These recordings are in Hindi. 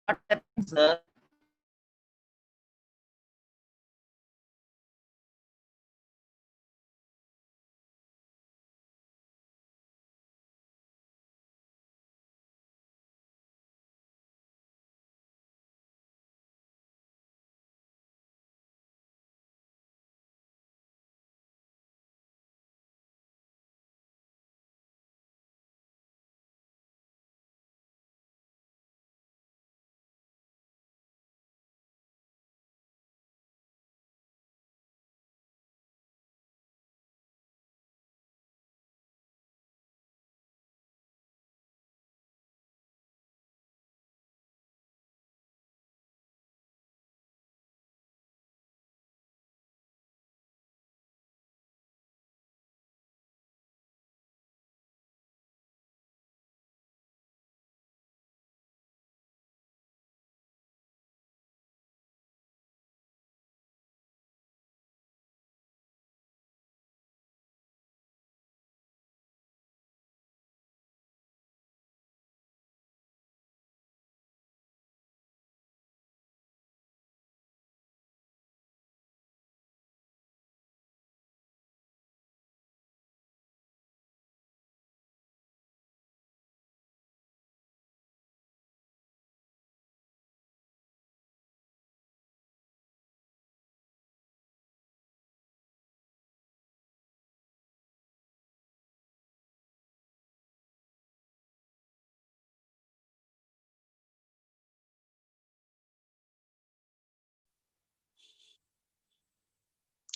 What happened, sir?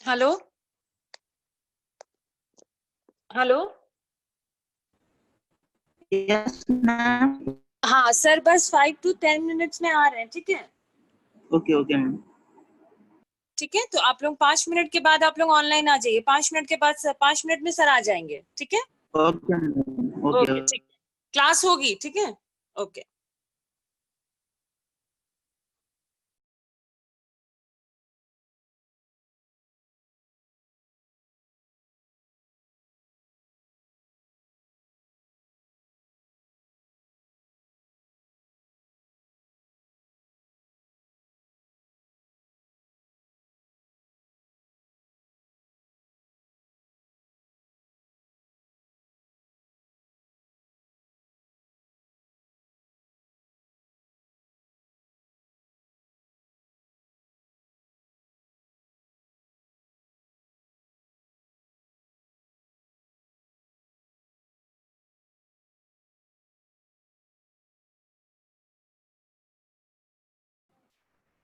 Hello hello. Yes, ma'am. हाँ सर, बस 5 to 10 मिनट्स में आ रहे हैं, ठीक है? Okay, okay, ma'am. ठीक है, तो आप लोग 5 मिनट के बाद आप लोग ऑनलाइन आ जाइए। 5 मिनट के बाद 5 मिनट में सर आ जाएंगे, ठीक है? Okay, ma'am. Okay. ओके, ठीक। क्लास होगी, ठीक है? ओके।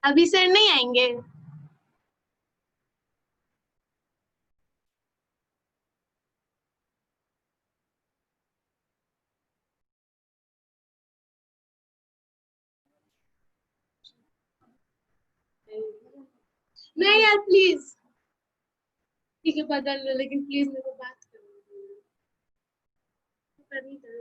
अभी सर नहीं आएंगे? नहीं यार प्लीज। ठीक है बदल लो, लेकिन प्लीज मेरे को बात करनी है।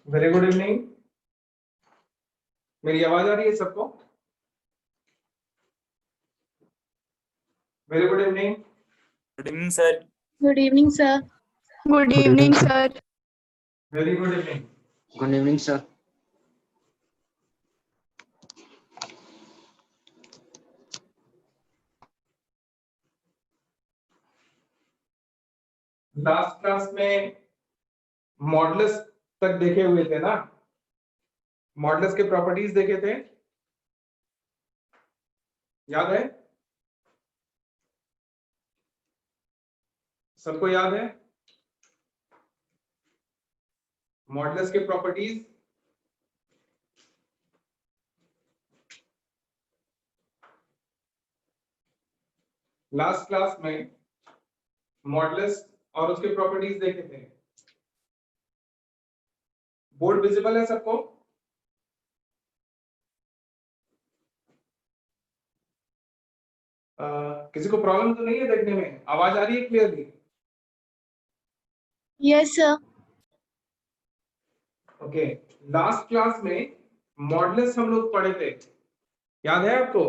Very good evening. मेरी आवाज आ रही है सबको? Very good evening. Good evening sir. Good evening, sir. Good evening, sir. Very good evening. Good evening sir. Last class में मॉडुलस तक देखे हुए थे ना, मॉडुलस के प्रॉपर्टीज देखे थे, याद है? सबको याद है मॉडुलस के प्रॉपर्टीज? लास्ट क्लास में मॉडुलस और उसके प्रॉपर्टीज देखे थे। बोर्ड विजिबल है सबको? किसी को प्रॉब्लम तो नहीं है देखने में? आवाज आ रही है clearly? Yes, sir. Okay, last class में मॉडुलस हम लोग पढ़े थे, याद है आपको?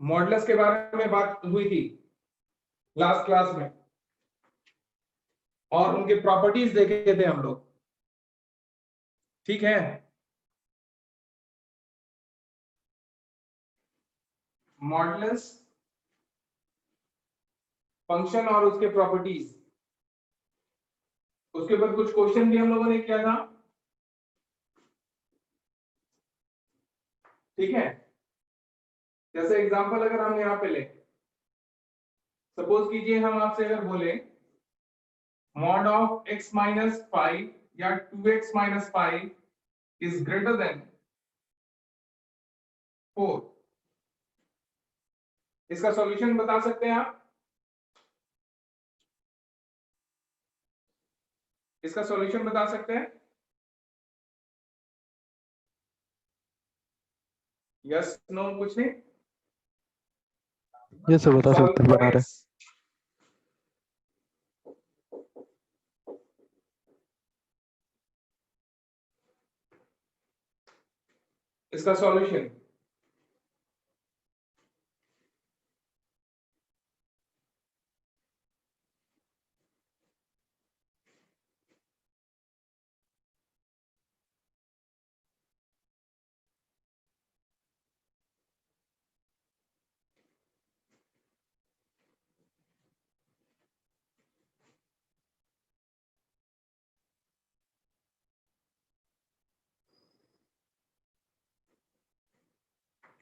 मॉडुलस के बारे में बात हुई थी लास्ट क्लास में और उनके प्रॉपर्टीज देखे थे हम लोग, ठीक है? मॉडुलस, फंक्शन और उसके प्रॉपर्टीज, उसके ऊपर कुछ क्वेश्चन भी हम लोगों ने किया था, ठीक है? जैसे एग्जांपल अगर हम यहाँ पे ले, सपोज कीजिए हम आपसे अगर बोले मॉड ऑफ x माइनस 5 या 2x minus 5 is greater than 4, इसका सॉल्यूशन बता सकते हैं आप? इसका सॉल्यूशन बता सकते हैं? यस नो कुछ नहीं? ये सब बता सकते हैं, बना रहे। इसका सॉल्यूशन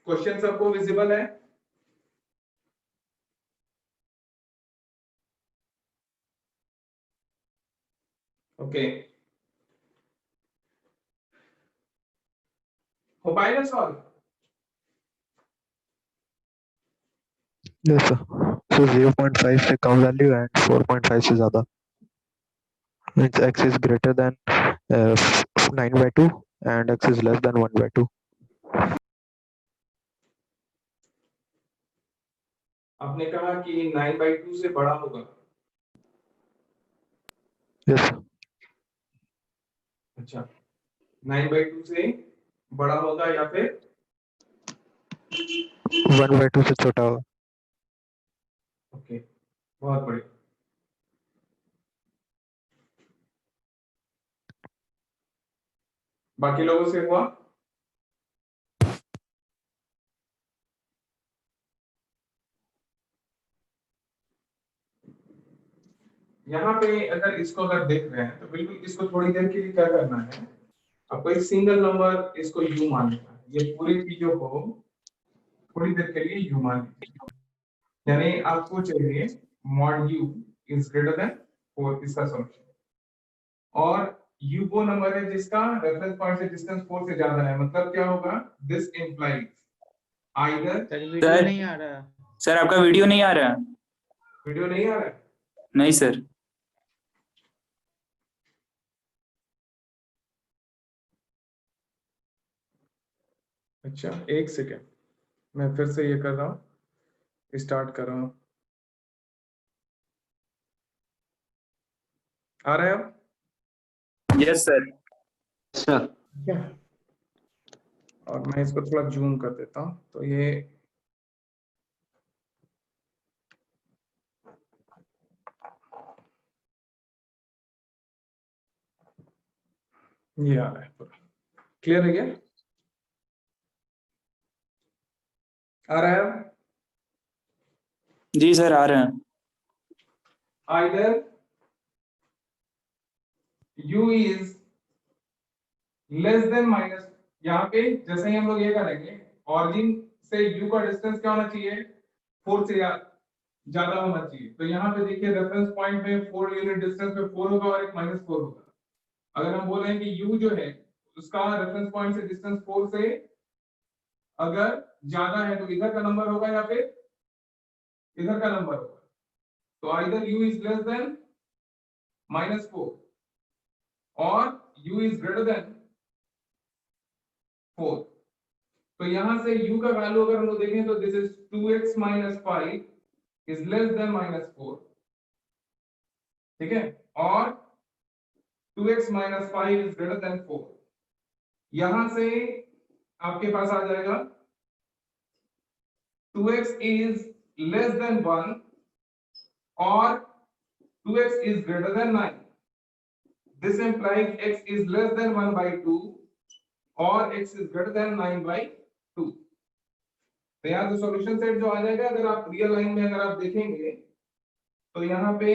क्वेश्चन सबको विजिबल है? ओके, हो पाएगा सॉल्व? Yes sir. So 0.5 से कम वैल्यू एंड 4.5 से ज्यादा, means x is greater than 9/2 and x is less than 1/2. आपने कहा कि 9/2 से बड़ा होगा। Yes sir. अच्छा, 9/2 से बड़ा होगा या फिर 1/2 से छोटा होगा। ओके, बहुत बढ़िया। बाकी लोगों से हुआ? यहाँ पे अगर इसको अगर देख रहे हैं तो बिल्कुल इसको थोड़ी देर के लिए क्या करना है, आपको एक सिंगल नंबर इसको u मान लेना है। ये पूरी चीजों को थोड़ी देर के लिए u मान लीजिए, यानी आपको चाहिए mod u is greater than 4, इसका सॉल्यूशन। और u वो नंबर है जिसका रेफरेंस पॉइंट से डिस्टेंस 4 से ज्यादा है, मतलब क्या होगा, दिस इंप्लाइज आइदर। वीडियो नहीं आ रहा। सर आपका वीडियो नहीं आ रहा। वीडियो नहीं आ रहा है? नहीं सर। अच्छा, एक सेकेंड, मैं फिर से ये कर रहा हूँ, स्टार्ट कर रहा हूँ। आ रहा है अब? Yes sir. सर और मैं इसको थोड़ा जूम कर देता हूँ, तो ये आ रहा है पूरा क्लियर है क्या? आ रहा है अब? जी सर आ रहे हैं। Either u is less then minus, यहाँ पे जैसे ही हम लोग ये करेंगे, ऑरिजिन से u का डिस्टेंस क्या होना चाहिए, 4 से ज्यादा होना चाहिए। तो यहाँ पे देखिए रेफरेंस पॉइंट में 4 यूनिट डिस्टेंस पे 4 होगा और एक -4 होगा। अगर हम बोल रहे हैं कि u जो है उसका रेफरेंस पॉइंट से डिस्टेंस 4 से अगर ज्यादा है तो इधर का नंबर होगा या फिर इधर का नंबर होगा। तो either u is less then -4 और u इज ग्रेटर देन 4। तो यहां से u का वैल्यू अगर हम लोग देखें तो this is 2x - 5 is less then -4, ठीक है, और 2x - 5 इज ग्रेटर देन 4। यहां से आपके पास आ जाएगा 2x इज लेस देन 1 और 2x is greater than 9. This implies x is less than 1/2 or x is greater than 9/2. तो यहाँ जो सॉल्यूशन सेट जो आ जाएगा, अगर आप रियल लाइन में अगर आप देखेंगे तो यहाँ पे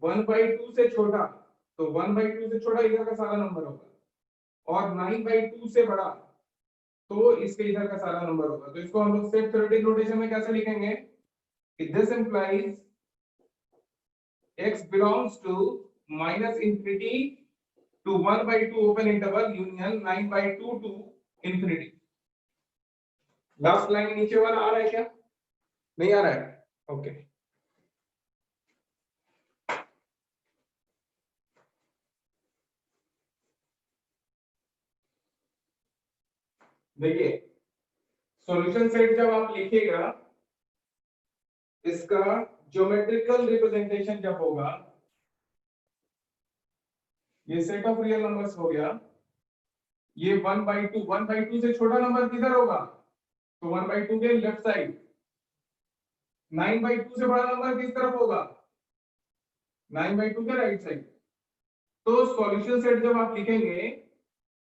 1/2 से छोटा, तो 1/2 से छोटा इधर का सारा नंबर होगा और 9/2 से बड़ा तो इसके इधर का सारा नंबर होगा। तो इसको हम लोग सेट थ्योरेटिक नोटेशन में कैसे लिखेंगे कि this implies x belongs to -infinity to 1/2 open interval union 9/2 to infinity। Last line नीचे वाला आ रहा है क्या? नहीं आ रहा है? ओके देखिए सॉल्यूशन सेट जब आप लिखिएगा, इसका ज्योमेट्रिकल रिप्रेजेंटेशन जब होगा, ये सेट ऑफ रियल नंबर्स हो गया, ये 1/2, 1/2 से छोटा नंबर किधर होगा, तो 1/2 के लेफ्ट साइड। 9/2 से बड़ा नंबर किस तरफ होगा, 9/2 के राइट साइड। तो सॉल्यूशन सेट जब आप लिखेंगे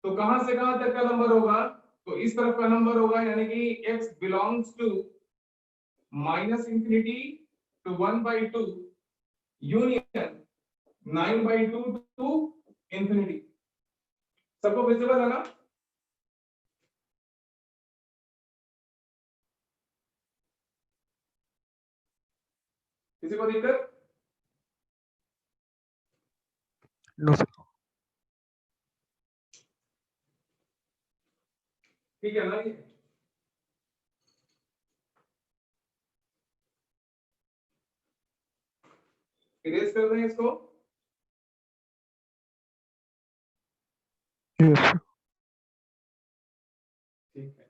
तो कहां से कहां तक का नंबर होगा, तो इस तरफ का नंबर होगा, यानी कि x belongs to -∞ to 1/2 union 9/2 to infinity। सबको विजिबल है ना? किसी को दिक्कत? No, sir. ठीक है ना? ये इरेज कर दें इसको। Yes, sir. ठीक है,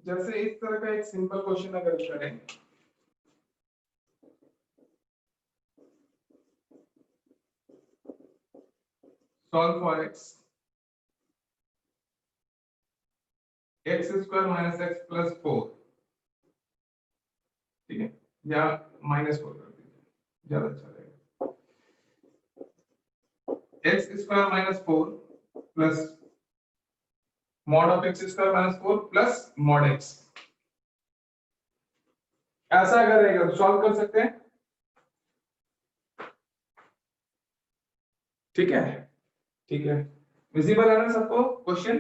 जैसे इस तरह का एक सिंपल क्वेश्चन अगर करें, solve for x x² - x + 4, ठीक है, या -4 कर दीजिए, ज्यादा अच्छा रहेगा। x² - 4 plus mod of x² - 4 plus mod x, ऐसा अगर रहेगा तो सॉल्व कर सकते हैं। ठीक है, ठीक है, विजिबल है ना सबको क्वेश्चन?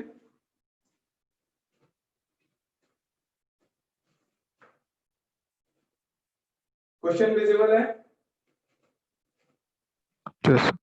क्वेश्चन विजिबल है? Yes, sir.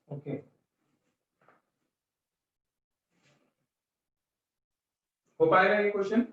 ओके, हो पाएगा ये क्वेश्चन?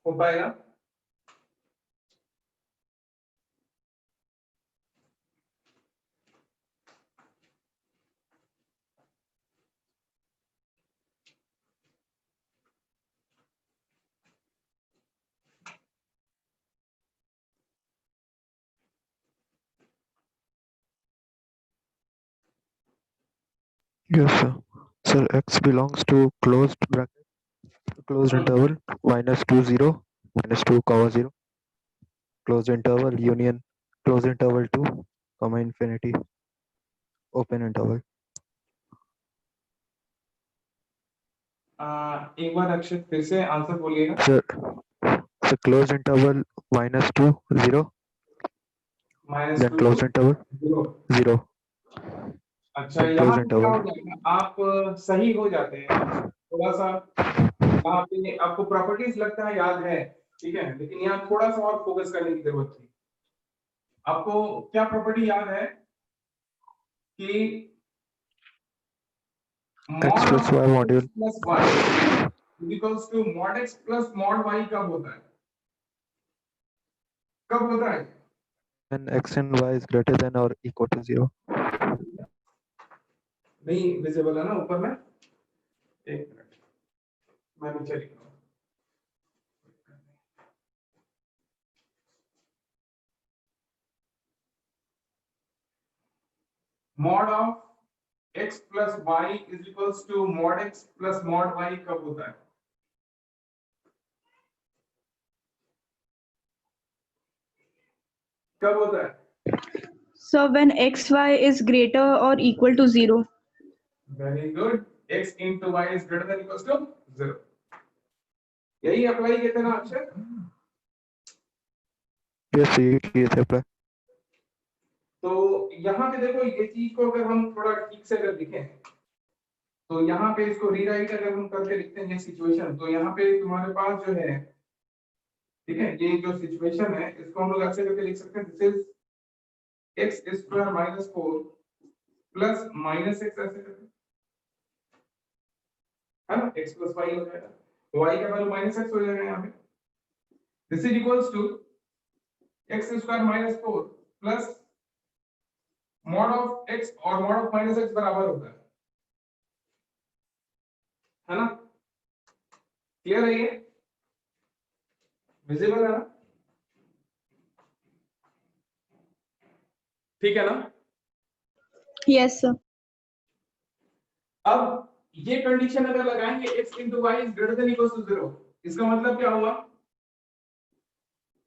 हो पाएगा? Yes, sir. Sir, x belongs to closed bracket, closed interval, -2 0, -2, 0, closed interval, union, closed interval 2, infinity, open interval. एक बार अक्षर फिर से आंसर बोलिएगा। Sir, so closed interval -2 0, then -2 closed interval 0। 0, अच्छा, then यहाँ closed पे क्या हो interval. जाएगा, आप सही हो जाते हैं, थोड़ा सा यहाँ पे आपको प्रॉपर्टीज लगता है याद है, ठीक है, लेकिन यहाँ थोड़ा सा और फोकस करने की जरूरत थी। आपको क्या प्रॉपर्टी याद है कि X plus y module. Plus y equals to mod x प्लस mod y कब होता है, कब होता है? When x and y is greater than or equal to 0. नहीं विजिबल है ना ऊपर में? एक मिनट, मैं नीचे लिख रहा हूँ। Mod of x plus y is equals to mod x plus mod y कब होता है? कब होता है? So when xy is greater or equal to 0. Very good. x into y is greater than equals to 0। यही अप्लाई किए थे ना अक्षर? यस ये किए थे apply। तो यहाँ पे देखो ये चीज को अगर हम थोड़ा ठीक से अगर लिखें तो यहाँ पे इसको रीराइट अगर हम करके लिखते हैं ये सिचुएशन, तो यहाँ पे तुम्हारे पास जो है, ठीक है, ये जो सिचुएशन है इसको हम लोग ऐसे करके लिख सकते हैं, this is x square minus 4 plus minus x ऐसे करके, है ना, x प्लस y हो जाएगा, y का वैल्यू माइनस x हो जाएगा यहाँ पे। This is equals to x square minus 4 plus mod of x और मॉड ऑफ माइनस x बराबर होता है ना? क्लियर है ये? विजिबल है ना? ठीक है ना? Yes, sir. अब ये कंडीशन अगर लगाएंगे x into y is greater than equals to 0, इसका मतलब क्या हुआ?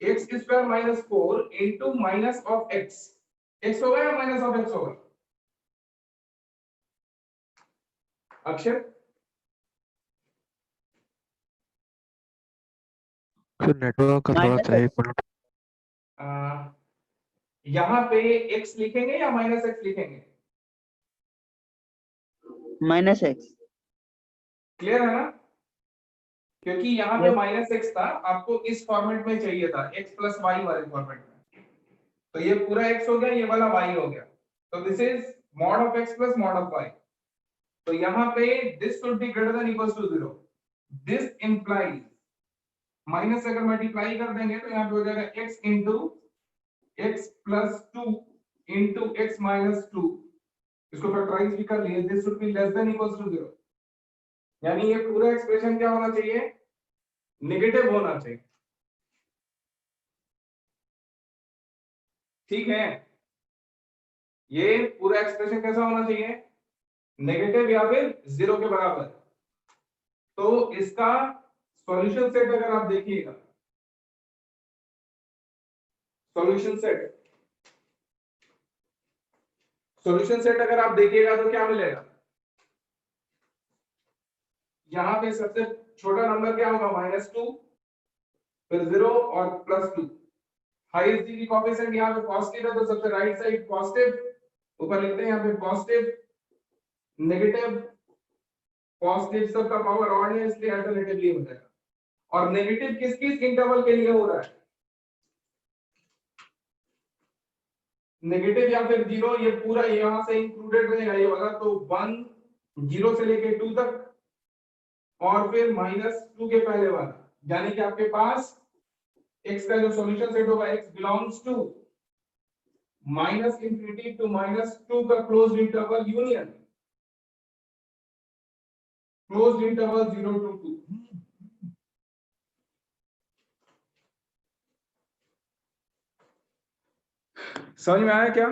x square minus 4 into minus of x होगा या माइनस ऑफ x होगा? अक्षर तो नेटवर्क का थोड़ा चाहिए, एक मिनट। यहाँ पे x लिखेंगे या माइनस x लिखेंगे? Minus x. क्लियर है ना? क्योंकि यहाँ पे माइनस x था, आपको इस फॉर्मेट में चाहिए था, x प्लस वाई वाले फॉर्मेट में, तो ये पूरा x हो गया, ये वाला y हो गया, तो this is mod of x plus mod of y। तो यहाँ पे this should be greater than equals to 0। This implies, minus अगर मल्टीप्लाई कर देंगे तो यहाँ पे हो जाएगा x into x plus 2 into x minus 2, इसको फैक्टराइज भी कर लिए, this should be less than equals to 0। यानी ये पूरा एक्सप्रेशन क्या होना चाहिए? नेगेटिव होना चाहिए। ठीक है, ये पूरा एक्सप्रेशन कैसा होना चाहिए? नेगेटिव या फिर 0 के बराबर। तो इसका सॉल्यूशन सेट अगर आप देखिएगा, सॉल्यूशन सेट अगर आप देखिएगा तो क्या मिलेगा? यहाँ पे सबसे छोटा नंबर क्या होगा? -2, फिर 0 और +2। हाईएस्ट डिग्री कोएफिशिएंट यहाँ पे पॉजिटिव है तो सबसे राइट साइड पॉजिटिव, ऊपर लिखते हैं यहाँ पे पॉजिटिव, नेगेटिव, पॉजिटिव, सबका पावर ऑड है इसलिए अल्टरनेटिवली हो जाएगा। और नेगेटिव किस किस इंटरवल के लिए हो रहा है? नेगेटिव या फिर 0, ये पूरा यहाँ से इंक्लूडेड रहेगा ये वाला, तो 1 0 से लेके 2 तक, और फिर -2 के पहले वाला, यानी कि आपके पास x का जो सॉल्यूशन सेट होगा x बिलोंग्स टू -∞ टू -2 का closed interval union, closed interval 0 to 2। समझ में आया क्या?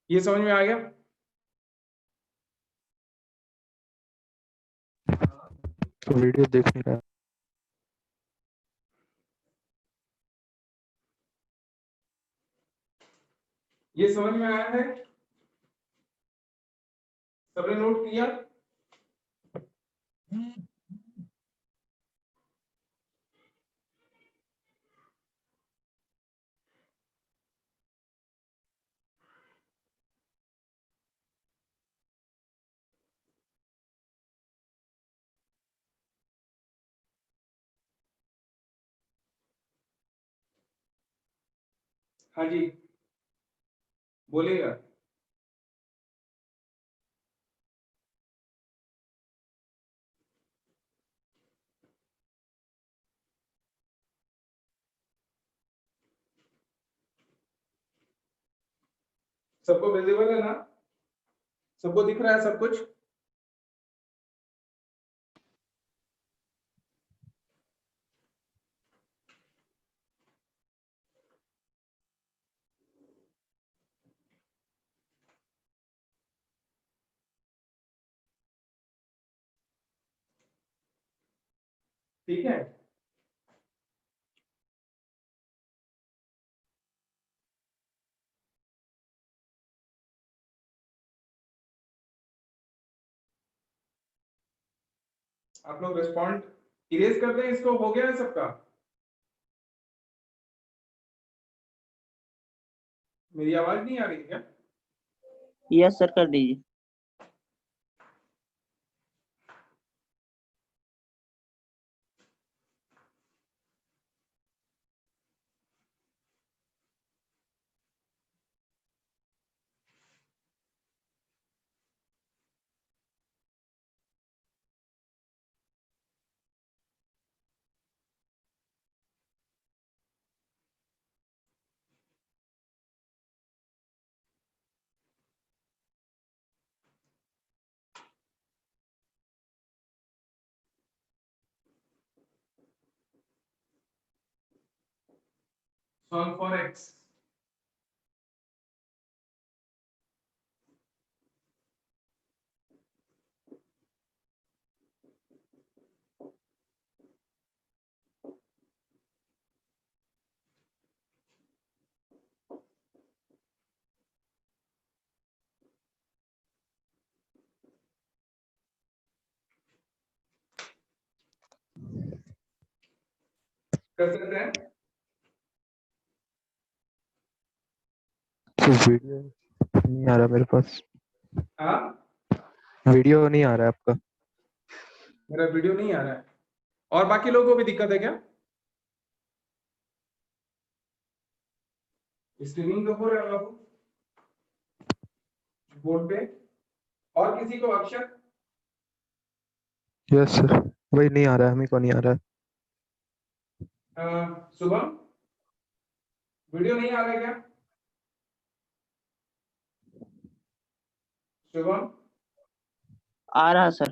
ये समझ में आ गया? तो वीडियो देख नहीं रहा। ये समझ में आया है? सबने नोट किया? हाँ जी, बोलिएगा। सबको विजिबल है ना? सबको दिख रहा है सब कुछ? ठीक है, आप लोग रिस्पॉन्ड इरेज करते हैं इसको, हो गया है सबका? मेरी आवाज नहीं आ रही क्या? यस सर, कर दीजिए। Solve for x. कर सकते हैं? तो वीडियो नहीं आ रहा मेरे पास, हाँ, वीडियो नहीं आ रहा है आपका। मेरा वीडियो नहीं आ रहा है। और बाकी लोगों को भी दिक्कत है क्या? स्ट्रीमिंग तो हो रहा है बाबू बोर्ड पे। और किसी को अक्षर? यस सर, वही नहीं आ रहा है, हमें को नहीं आ रहा है। शुभम, वीडियो नहीं आ रहा है क्या? शुभम, आ रहा सर।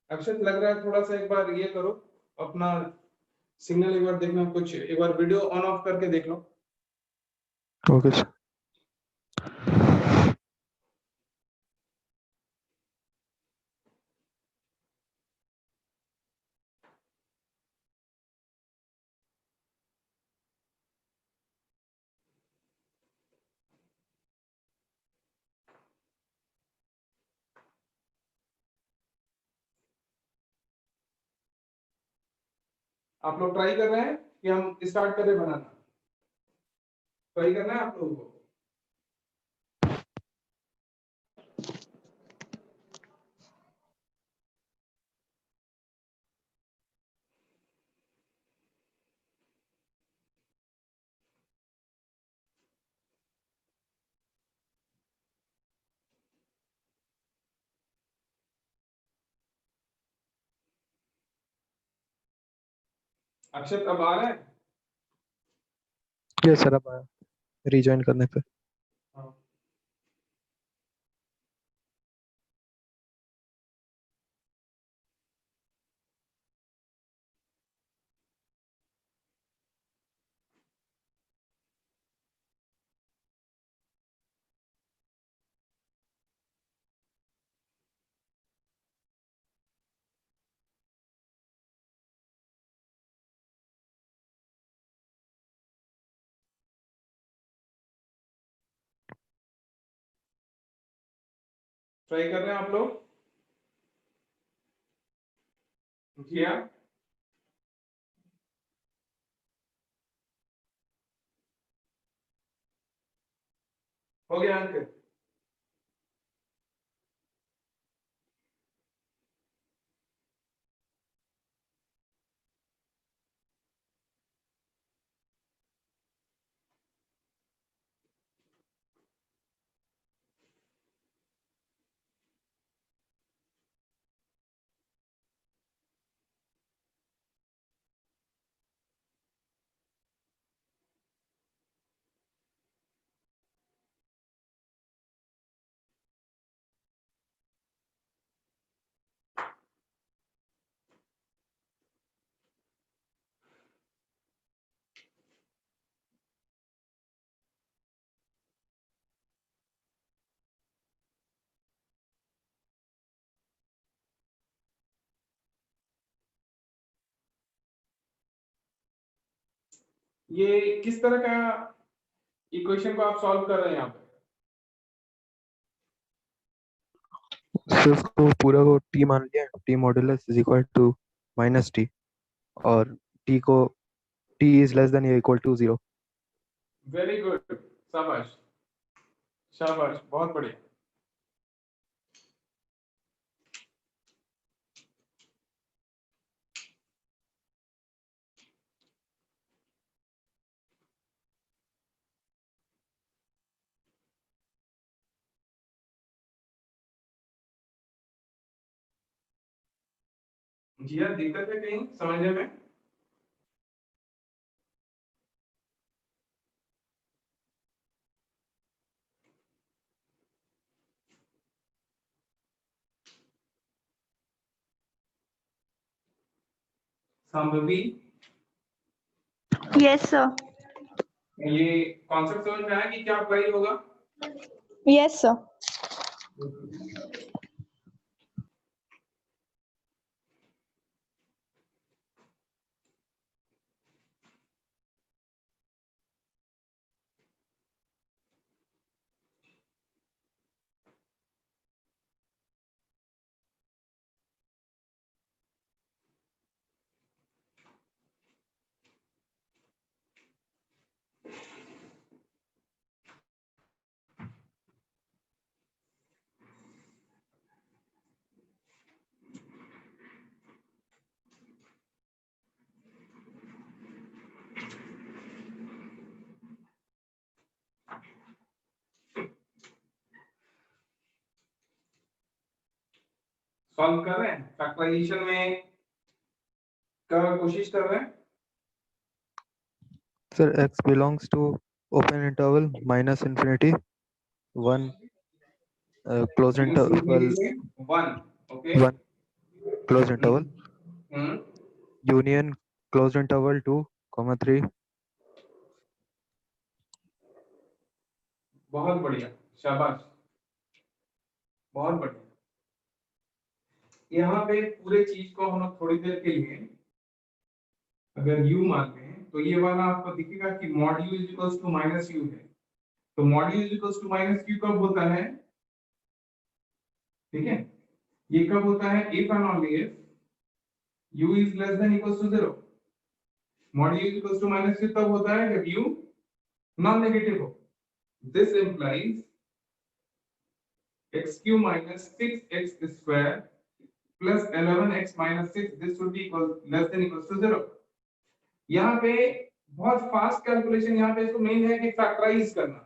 अक्षत लग रहा है थोड़ा सा, एक बार ये करो अपना सिग्नल, एक बार देखना, कुछ एक बार वीडियो ऑन ऑफ करके देख लो। Okay sir. आप लोग ट्राई कर रहे हैं कि हम स्टार्ट करें बनाना? ट्राई करना है आप लोगों को? अक्षत अब आ रहा है? यस सर, अब आया रिज्वाइन करने पे। हाँ। ट्राई कर रहे हैं आप लोग? किया? हो गया अंकित? ये किस तरह का इक्वेशन को आप सॉल्व कर रहे हैं यहाँ पे? सिर्फ तो पूरा को टी मान लिया, t modulus is equal to minus t, और टी को टी इज लेस देन या इक्वल टू 0। वेरी गुड, शाबाश शाबाश, बहुत बढ़िया। जी यार, दिक्कत है कहीं समझने में? Shambhavi, Yes, sir. ये कॉन्सेप्ट समझ में आया कि क्या अप्लाई होगा? Yes, sir. सॉल्व कर रहे हैं, फैक्टराइजेशन में का कोशिश कर रहे हैं। Sir x belongs to open interval minus infinity 1 closed interval 1, okay, 1 closed interval union closed interval 2, 3. बहुत बढ़िया, शाबाश, बहुत बढ़िया। यहाँ पे पूरे चीज को हम लोग थोड़ी देर के लिए अगर u मान लें तो ये वाला आपको दिखेगा कि mod u is equals to minus u है। तो mod u is equals to minus u कब होता है? ठीक है, ये कब होता है? if and only if u is less than equals to 0। mod u is equals to minus u तब होता है जब u नॉन नेगेटिव हो। This implies x cube minus 6x square plus 11x minus 6, this should be equal less than equals to 0। यहाँ पे बहुत फास्ट कैलकुलेशन, यहाँ पे इसको मेन है कि फैक्टराइज करना।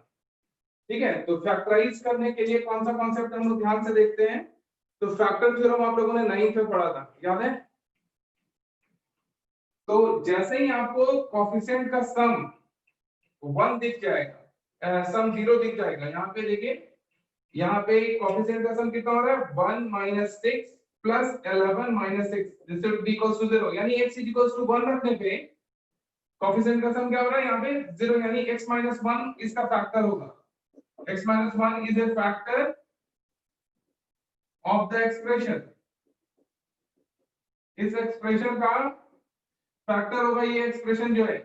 ठीक है, तो फैक्टराइज करने के लिए कौन सा कॉन्सेप्ट हम लोग ध्यान से देखते हैं? तो फैक्टर थ्योरम आप लोगों ने 9th में पढ़ा था, याद है? तो जैसे ही आपको कोएफिशिएंट का सम 1 दिख जाएगा, सम 0 दिख जाएगा, यहाँ पे देखिए, यहाँ पे कोएफिशिएंट का सम कितना हो रहा है? 1 minus 6 plus 11 minus 6, this will be equals to 0। यानी x is equals to 1 रखने पे कोएफिशिएंट का सम क्या हो रहा है? यहाँ पे 0, यानी x minus 1 इसका फैक्टर होगा। x minus 1 is a factor of the expression। इस एक्सप्रेशन का फैक्टर होगा ये एक्सप्रेशन जो है,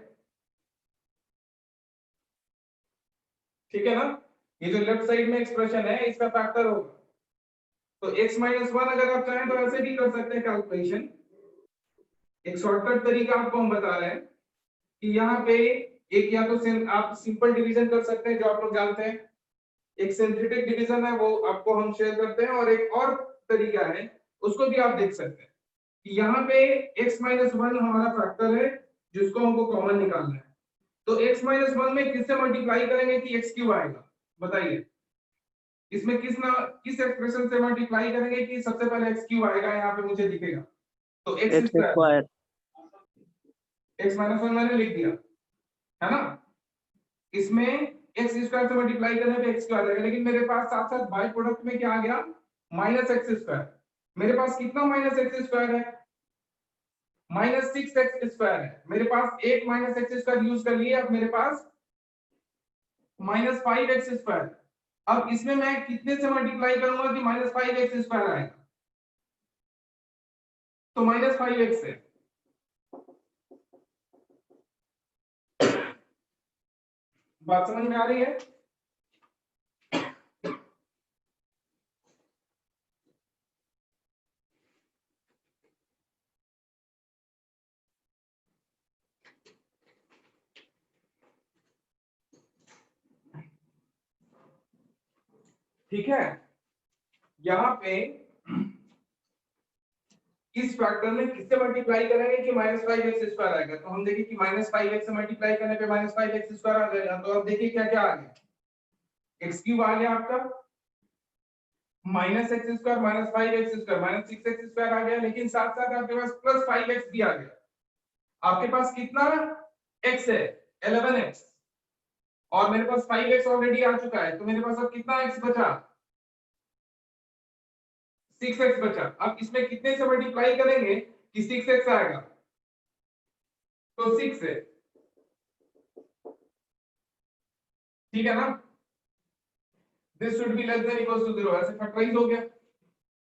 ठीक है ना? ये जो लेफ्ट साइड में एक्सप्रेशन है इसका फैक्टर होगा। तो x minus 1 अगर आप चाहें तो ऐसे भी कर सकते हैं कैलकुलेशन। एक शॉर्टकट तरीका आपको हम बता रहे हैं कि यहाँ पे एक या तो आप सिंपल डिवीजन कर सकते हैं जो आप लोग जानते हैं, एक सिंथेटिक डिवीजन है वो आपको हम शेयर करते हैं, और एक और तरीका है उसको भी आप देख सकते हैं कि यहाँ पे x minus 1 हमारा फैक्टर है जिसको हमको कॉमन निकालना है। तो x minus 1 में किससे मल्टीप्लाई करेंगे कि x क्यूब आएगा? बताइए, इसमें किस एक्सप्रेशन से मल्टीप्लाई करेंगे कि सबसे पहले x क्यूब आएगा? यहाँ पे मुझे दिखेगा तो x स्क्वायर, x minus 1 मैंने लिख दिया है ना। इसमें x स्क्वायर से मल्टीप्लाई करने पे x क्यूब आ जाएगा, लेकिन मेरे पास साथ साथ बाय प्रोडक्ट में क्या आ गया? Minus x square. मेरे पास कितना माइनस एक्स स्क्वायर है? माइनस 6x स्क्वायर है। मेरे पास एक माइनस एक्स स्क्वायर यूज कर लिए, अब मेरे पास माइनस 5x स्क्वायर। अब इसमें मैं कितने से मल्टीप्लाई करूंगा कि माइनस 5x स्क्वायर आएगा? तो माइनस 5x है। बात समझ में आ रही है? ठीक है, यहाँ पे इस फैक्टर में किससे मल्टीप्लाई करेंगे कि -5x² आएगा। तो हम देखिए कि -5x से मल्टीप्लाई करने पे -5x² आ जाएगा। तो अब देखिए क्या क्या आ गया, x³ आ गया आपका, -x² -5x² -6x² आ गया, लेकिन साथ साथ आपके पास +5x भी आ गया। आपके पास कितना x है, 11x, और मेरे पास 5x ऑलरेडी आ चुका है। तो मेरे पास अब कितना x बचा, 6x बचा। अब इसमें कितने से मल्टीप्लाई करेंगे कि 6x आएगा, तो 6 है, ठीक है ना। This should be less than equal to 0, ऐसे फैक्टराइज हो गया।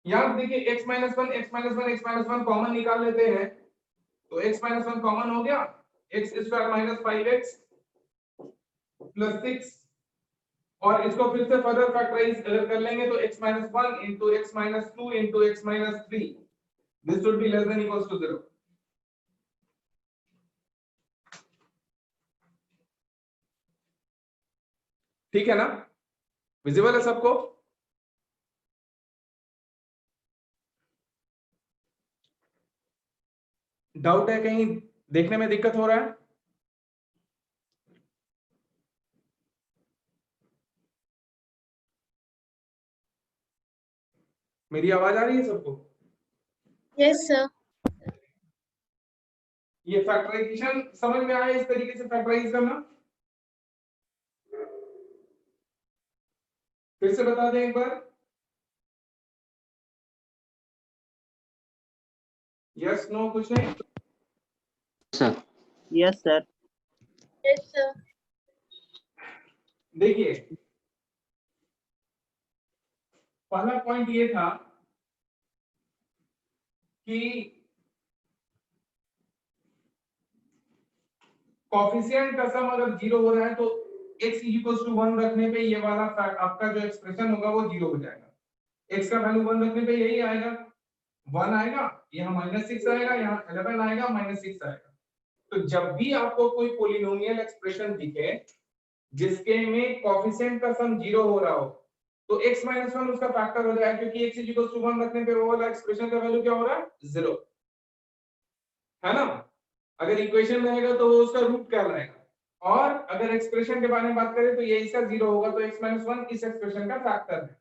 यहां देखिए x -1 कॉमन निकाल लेते हैं, तो x -1 कॉमन हो गया, x² -5x + 6, और इसको फिर से फर्दर फैक्टराइज अगर कर लेंगे तो x -1 * x -2 * x -3, this should be less than equal to 0। ठीक है ना, विजिबल है सबको? डाउट है कहीं, देखने में दिक्कत हो रहा है? मेरी आवाज आ रही है सबको? Yes sir. ये फैक्टराइजेशन समझ में आया, इस तरीके से फैक्टराइज करना? फिर से बता दें एक बार। यस नो कुछ नहीं? Sir yes sir. Yes sir. देखिए पहला पॉइंट ये था कि कोएफिशिएंट का सम अगर 0 हो रहा है तो x = 1 रखने पे ये वाला आपका जो एक्सप्रेशन होगा वो 0 हो जाएगा। x का वैल्यू 1 रखने पे यही आएगा, 1 आएगा, यहाँ -6 आएगा, यहाँ 11 आएगा, -6 आएगा। तो जब भी आपको कोई पॉलिनोमियल एक्सप्रेशन दिखे जिसके में कोएफिशिएंट का सम 0 हो रहा हो, तो x - 1 उसका फैक्टर हो जाएगा, क्योंकि x = 1 रखने पे वो वाला एक्सप्रेशन का वैल्यू क्या हो रहा है, 0, है ना। अगर इक्वेशन रहेगा तो वो उसका रूट कहलाएगा, और अगर एक्सप्रेशन के बारे में बात करें तो ये इसका 0 होगा, तो x - 1 इस एक्सप्रेशन का फैक्टर है।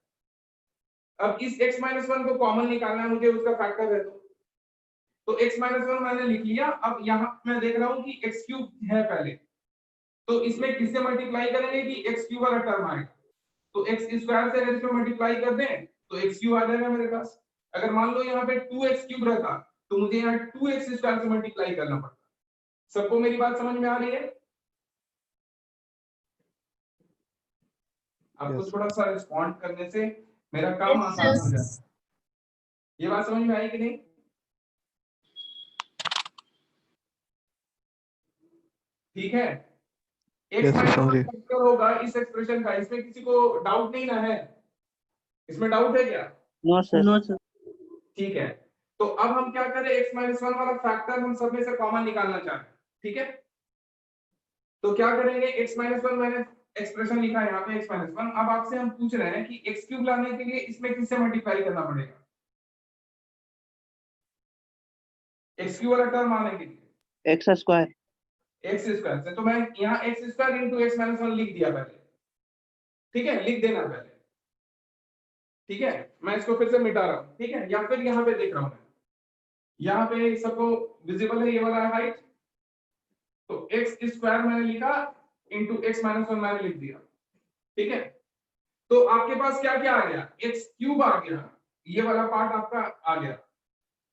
अब इस x - 1 को कॉमन निकालना है मुझे, उसका फैक्टर है, तो x - 1 मैंने लिख लिया। अब यहाँ मैं देख रहा हूँ कि x³ है पहले, तो इसमें किससे मल्टीप्लाई करेंगे कि x³ वाला टर्म आएगा, तो x² से अगर इसमें मल्टीप्लाई कर दें तो x³ आ जाएगा मेरे पास। अगर मान लो यहाँ पे 2x³ रहता तो मुझे यहाँ 2x² से मल्टीप्लाई करना पड़ता। सबको मेरी बात समझ में आ रही है? आपको Yes. थोड़ा सा रिस्पॉन्ड करने से मेरा काम आसान हो जाए। ये बात समझ में आई कि नहीं? ठीक है, Yes, x - समझ गए। फैक्टर होगा इस एक्सप्रेशन का, इसमें किसी को डाउट नहीं ना है? इसमें डाउट है क्या? No sir. No sir. ठीक है, तो अब हम क्या करें, x - 1 वाला फैक्टर हम सब में से कॉमन निकालना चाहते हैं, ठीक है। तो क्या करेंगे, x - 1 मैंने एक्सप्रेशन लिखा है यहाँ पे x - 1। अब आपसे हम पूछ रहे हैं कि x³ लाने के लिए इसमें किससे मल्टीप्लाई करना पड़ेगा, x³ वाला टर्म आने के लिए x² x² से। तो मैं यहाँ x² * x - 1 लिख दिया पहले, ठीक है, लिख देना पहले, ठीक है। मैं इसको फिर से मिटा रहा हूँ, ठीक है, या फिर यहाँ पे देख रहा हूँ मैं, यहाँ पे सबको विजिबल है ये वाला हाइट, तो x² मैंने लिखा * x - 1 मैंने लिख दिया, ठीक है। तो आपके पास क्या क्या आ गया, x³ आ गया, ये वाला पार्ट आपका आ गया,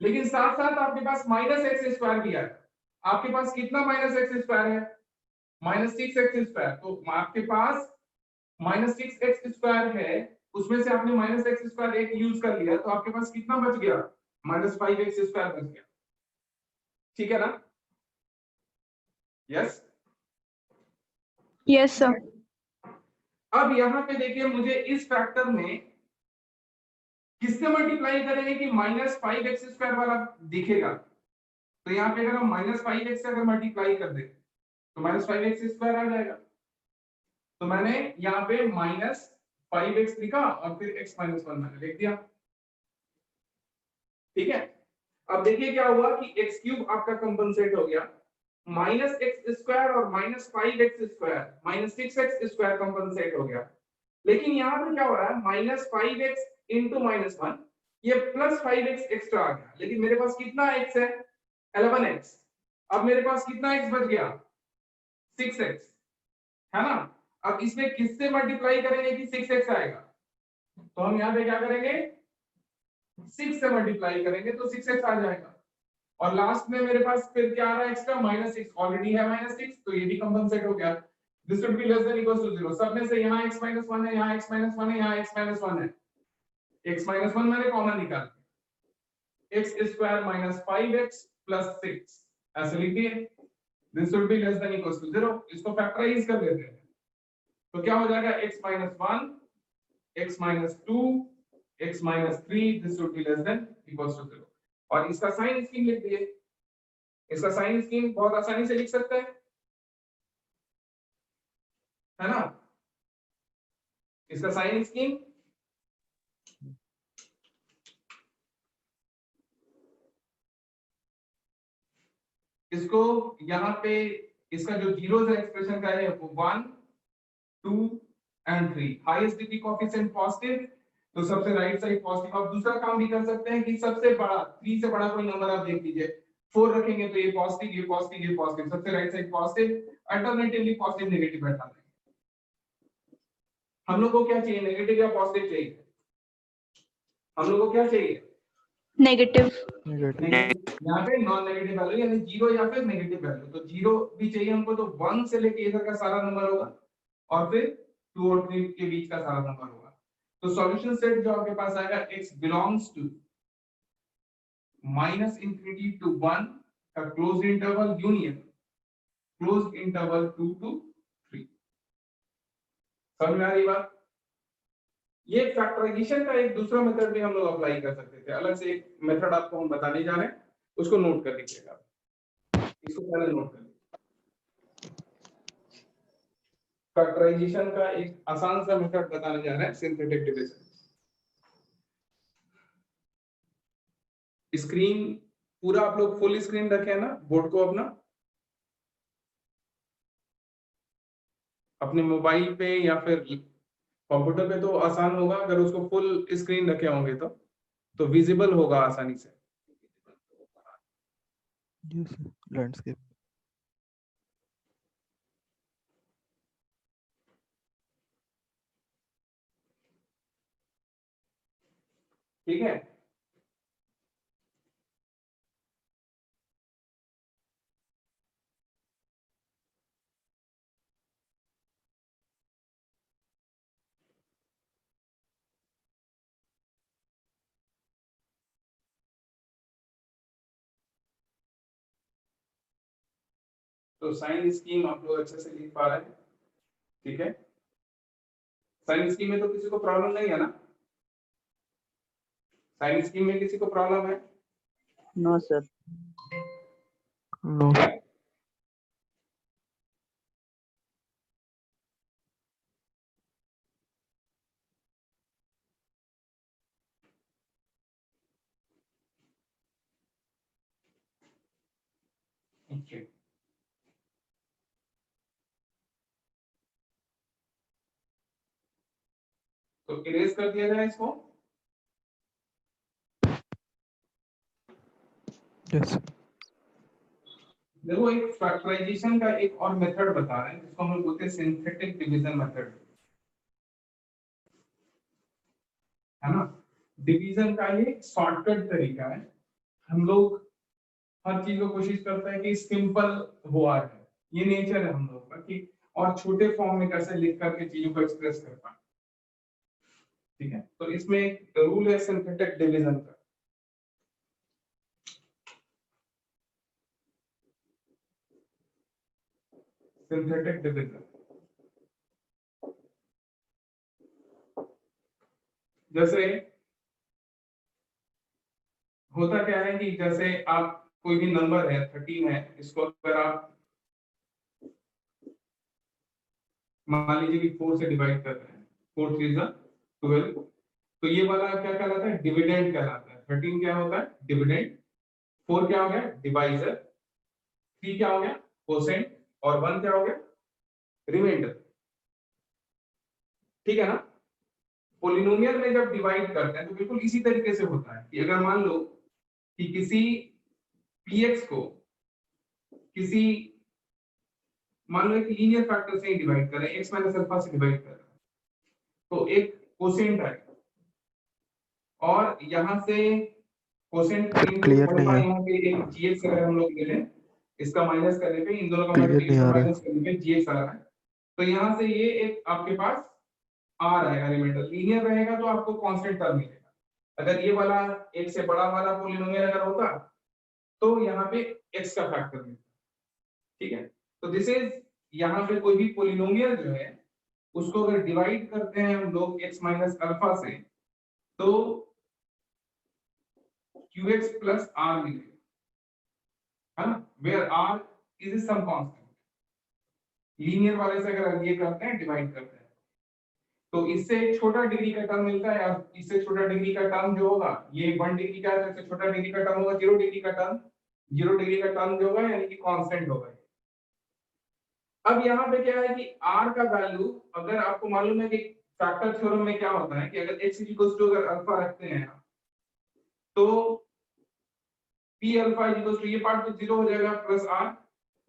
लेकिन साथ साथ आपके पास -x² भी आया। आपके पास कितना -x² है, -6x²। तो आपके पास -6x² है, उसमें से आपने -x² एक यूज कर लिया, तो आपके पास कितना बच गया, -5x² बच गया, ठीक है ना। Yes Yes, sir. अब यहाँ पे देखिए मुझे इस फैक्टर में किससे मल्टीप्लाई करेंगे कि -5x² वाला दिखेगा। तो यहाँ पे अगर हम -5x से अगर मल्टीप्लाई कर दें तो -5x² आ जाएगा। तो मैंने यहाँ पे -5x लिखा और फिर x - 1 मैंने लिख दिया। ठीक है, अब देखिए क्या हुआ कि x³ आपका कंपनसेट हो गया, -x² और -5x² -6x² कंपनसेट हो गया। लेकिन यहाँ पे क्या हो रहा है, -5x इंटू -1 ये +5x एक्स्ट्रा आ गया। लेकिन मेरे पास कितना x है, 11x। अब मेरे पास कितना x बच गया, 6x, है ना। अब इसमें किससे मल्टीप्लाई करेंगे कि 6x आएगा, तो हम यहाँ पे क्या करेंगे, 6 से मल्टीप्लाई करेंगे तो 6x आ जाएगा। और लास्ट में मेरे पास फिर क्या आ रहा है एक्स्ट्रा, -6 ऑलरेडी है -6, तो ये भी कंपनसेट हो गया। This should be less than equal to 0। सब में से यहाँ x - 1 है, यहाँ x - 1 है, यहाँ x - 1 है। x - 1 मैंने कॉमन निकाल, x² - 5x + 6 ऐसे लिख दिए। This should be less than equal to 0। इसको फैक्टराइज कर देते हैं तो क्या हो जाएगा, x - 1 x - 2 x - 3 this should be less than equal to 0। और इसका साइन स्कीम लिख दिए। इसका साइन स्कीम बहुत आसानी से लिख सकते हैं, है ना। इसका साइन स्कीम इसको यहाँ पे इसका जो जीरोस है एक्सप्रेशन का है वो 1 2 and 3। Highest degree coefficient positive तो सबसे राइट साइड पॉजिटिव। आप दूसरा काम भी कर सकते हैं कि सबसे बड़ा 3 से बड़ा कोई नंबर आप देख लीजिए, 4 रखेंगे तो ये पॉजिटिव ये पॉजिटिव ये पॉजिटिव, सबसे right side positive, alternatively positive negative बैठा देंगे। हम लोग को क्या चाहिए, नेगेटिव या पॉजिटिव चाहिए, हम लोग को क्या चाहिए, Negative. यहाँ पे नॉन नेगेटिव वैल्यू यानी 0 या फिर नेगेटिव वैल्यू। तो 0 भी चाहिए हमको, तो 1 से लेके इधर का सारा नंबर होगा और फिर 2 और 3 के बीच का सारा नंबर होगा। तो सॉल्यूशन सेट जो आपके पास आएगा x बिलोंग्स टू -∞ to 1 का closed interval union closed interval 2 to 3। समझ में आ रही बात। ये फैक्टराइजेशन का एक दूसरा मेथड भी हम लोग अप्लाई कर सकते थे, अलग से एक मेथड आपको हम बताने जा रहे हैं, उसको नोट कर लीजिएगा। इसको पहले नोट कर लीजिए। फैक्टराइजेशन का एक आसान सा मेथड बताने जा रहे हैं, सिंथेटिक डिविजन। स्क्रीन पूरा आप लोग फुल स्क्रीन रखे ना बोर्ड को अपना, अपने मोबाइल पे या फिर कंप्यूटर पे तो आसान होगा, अगर उसको फुल स्क्रीन रखे होंगे तो विजिबल होगा आसानी से। लैंडस्केप ठीक है, तो साइन स्कीम आप लोग अच्छे से लिख पा रहे हैं, ठीक है। साइन स्कीम में तो किसी को प्रॉब्लम नहीं है ना, साइन स्कीम में किसी को प्रॉब्लम है, नो सर। नो। ओके। तो इरेज कर दिया जाए इसको। यस। देखो एक फैक्टराइजेशन का एक और मेथड बता रहे हैं जिसको हम लोग बोलते हैं सिंथेटिक डिवीजन मेथड, है ना। डिवीजन का ये शॉर्टकट तरीका है। हम लोग हर चीज को कोशिश करते हैं कि सिंपल हुआ है, ये नेचर है हम लोग का कि और छोटे फॉर्म में कैसे लिख करके चीजों को एक्सप्रेस कर पाए, ठीक है। तो इसमें एक रूल है सिंथेटिक डिवीजन का। सिंथेटिक डिवीजन जैसे होता क्या है कि जैसे आप कोई भी नंबर है 13 है, इसको अगर आप मान लीजिए कि 4 से डिवाइड कर रहे हैं, 4 3 12, तो ये वाला क्या कहलाता है? डिविडेंड कहलाता है। 13 क्या होता है? डिविडेंड। 4 क्या हो गया? डिवाइजर। 3 क्या हो गया? कोसेंट। और 1 क्या हो गया? रिमाइंडर। ठीक है ना? पोलिनोमियल में जब डिवाइड करते हैं तो बिल्कुल इसी तरीके से होता है कि अगर मान लो कि किसी px को किसी मान लो एक लीनियर फैक्टर से डिवाइड करें, x माइनस अल्फा से डिवाइड कर रहे हैं, तो एक कोसेंट आएगा और यहां से कोसेंट क्लियर नहीं है, यहाँ पे एक gx अगर हम लोग ले लें, इसका माइनस करने पे इन दोनों का क्लियर नहीं आ रहा है। माइनस करने पे gx आ रहा है, तो यहाँ से ये एक आपके पास r आएगा रिमाइंडर। लीनियर रहेगा तो आपको कांस्टेंट टर्म मिलेगा। अगर ये वाला एक से बड़ा वाला पोलिनोमियल अगर होता तो यहाँ पे x का फैक्टर मिलता। ठीक है, तो दिस इज यहाँ पे कोई भी पोलिनोमियल जो है उसको अगर डिवाइड करते हैं हम लोग x माइनस अल्फा से तो qx प्लस r मिलेगा, है ना, where r is some constant. Linear वाले से अगर ये करते हैं डिवाइड करते हैं तो इससे एक छोटा डिग्री का टर्म मिलता है, और इससे छोटा डिग्री का टर्म जो होगा ये 1 डिग्री का है, इससे छोटा डिग्री का टर्म होगा 0 डिग्री का टर्म। 0 डिग्री का टर्म जो होगा यानी कि कांस्टेंट होगा। अब यहाँ पे क्या है कि r का वैल्यू अगर आपको मालूम है कि फैक्टर थ्योरम में क्या होता है कि अगर x इक्वल्स टू अगर अल्फा रखते हैं तो p अल्फा इक्वल्स टू ये पार्ट तो 0 हो जाएगा प्लस r,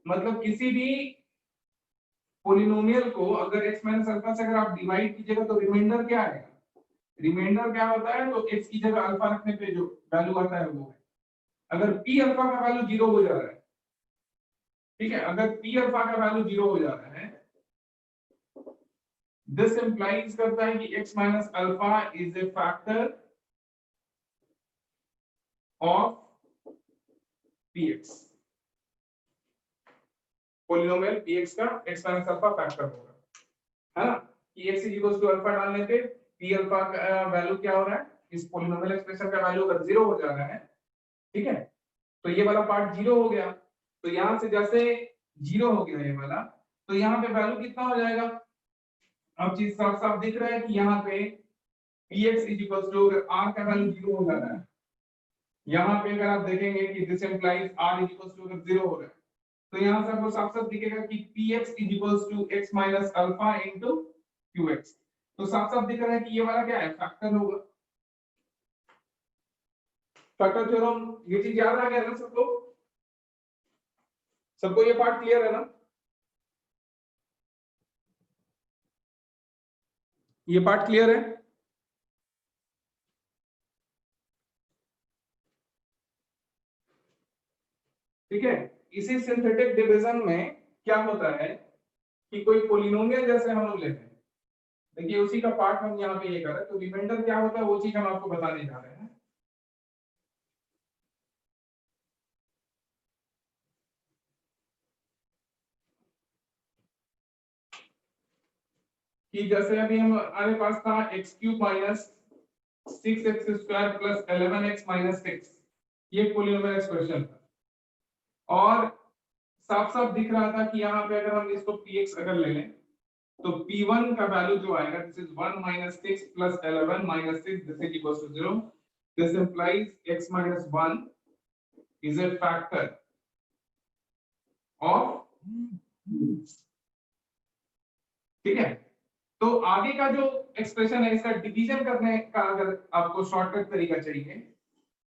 मतलब किसी भी पोलिनोमियल को अगर x माइनस अल्फा से अगर आप डिवाइड कीजिएगा तो रिमाइंडर क्या आएगा? रिमाइंडर क्या होता है? तो x की जगह अल्फा रखने पे जो वैल्यू आता है वो है। अगर p अल्फा का वैल्यू 0 हो जा रहा है, ठीक है, अगर p अल्फा का वैल्यू 0 हो जा रहा है, दिस इंप्लाइज करता है कि x minus alpha is a factor of px। Polynomial px का x माइनस अल्फा फैक्टर होगा, है ना, कि x इक्वल्स टू अल्फा डालने पे p अल्फा का वैल्यू क्या हो रहा है? इस पोलिनोमियल एक्सप्रेशन का वैल्यू अगर 0 हो जा रहा है, ठीक है, तो ये वाला पार्ट 0 हो गया, तो यहां से जैसे 0 हो गया ये वाला, तो यहाँ पे वैल्यू कितना हो जाएगा? अब चीज साफ साफ दिख रहा है कि यहाँ पे px इक्वल्स टू अगर r का वैल्यू 0 हो जा रहा है, यहाँ पे अगर आप देखेंगे कि this implies r equals to अगर 0 हो रहा है, तो यहाँ से आपको साफ साफ दिखेगा कि px equals to x minus alpha into qx। तो साफ साफ दिख रहा है कि ये वाला क्या है? फैक्टर होगा। फैक्टर थ्योरम, ये चीज याद आ गया ना सबको? सबको ये पार्ट क्लियर है ना? ये पार्ट क्लियर है? ठीक है, इसी सिंथेटिक डिवीजन में क्या होता है कि कोई पोलिनोमियल जैसे हम लोग लेते हैं, देखिए उसी का पार्ट हम यहाँ पे ये कर रहे हैं, तो रिमाइंडर क्या होता है वो चीज हम आपको बताने जा रहे हैं। कि जैसे अभी हमारे पास था x cube minus 6x square plus 11x minus 6, ये पोलिनोमियल एक्सप्रेशन था, और साफ साफ दिख रहा था कि यहाँ पे अगर हम इसको px अगर ले लें तो p1 का वैल्यू जो आएगा this is 1 minus 6 plus 11 minus 6, this is equals to 0. This implies x minus 1 is a factor of, ठीक है, तो आगे का जो एक्सप्रेशन है इसका डिवीजन करने का अगर आपको शॉर्टकट तरीका चाहिए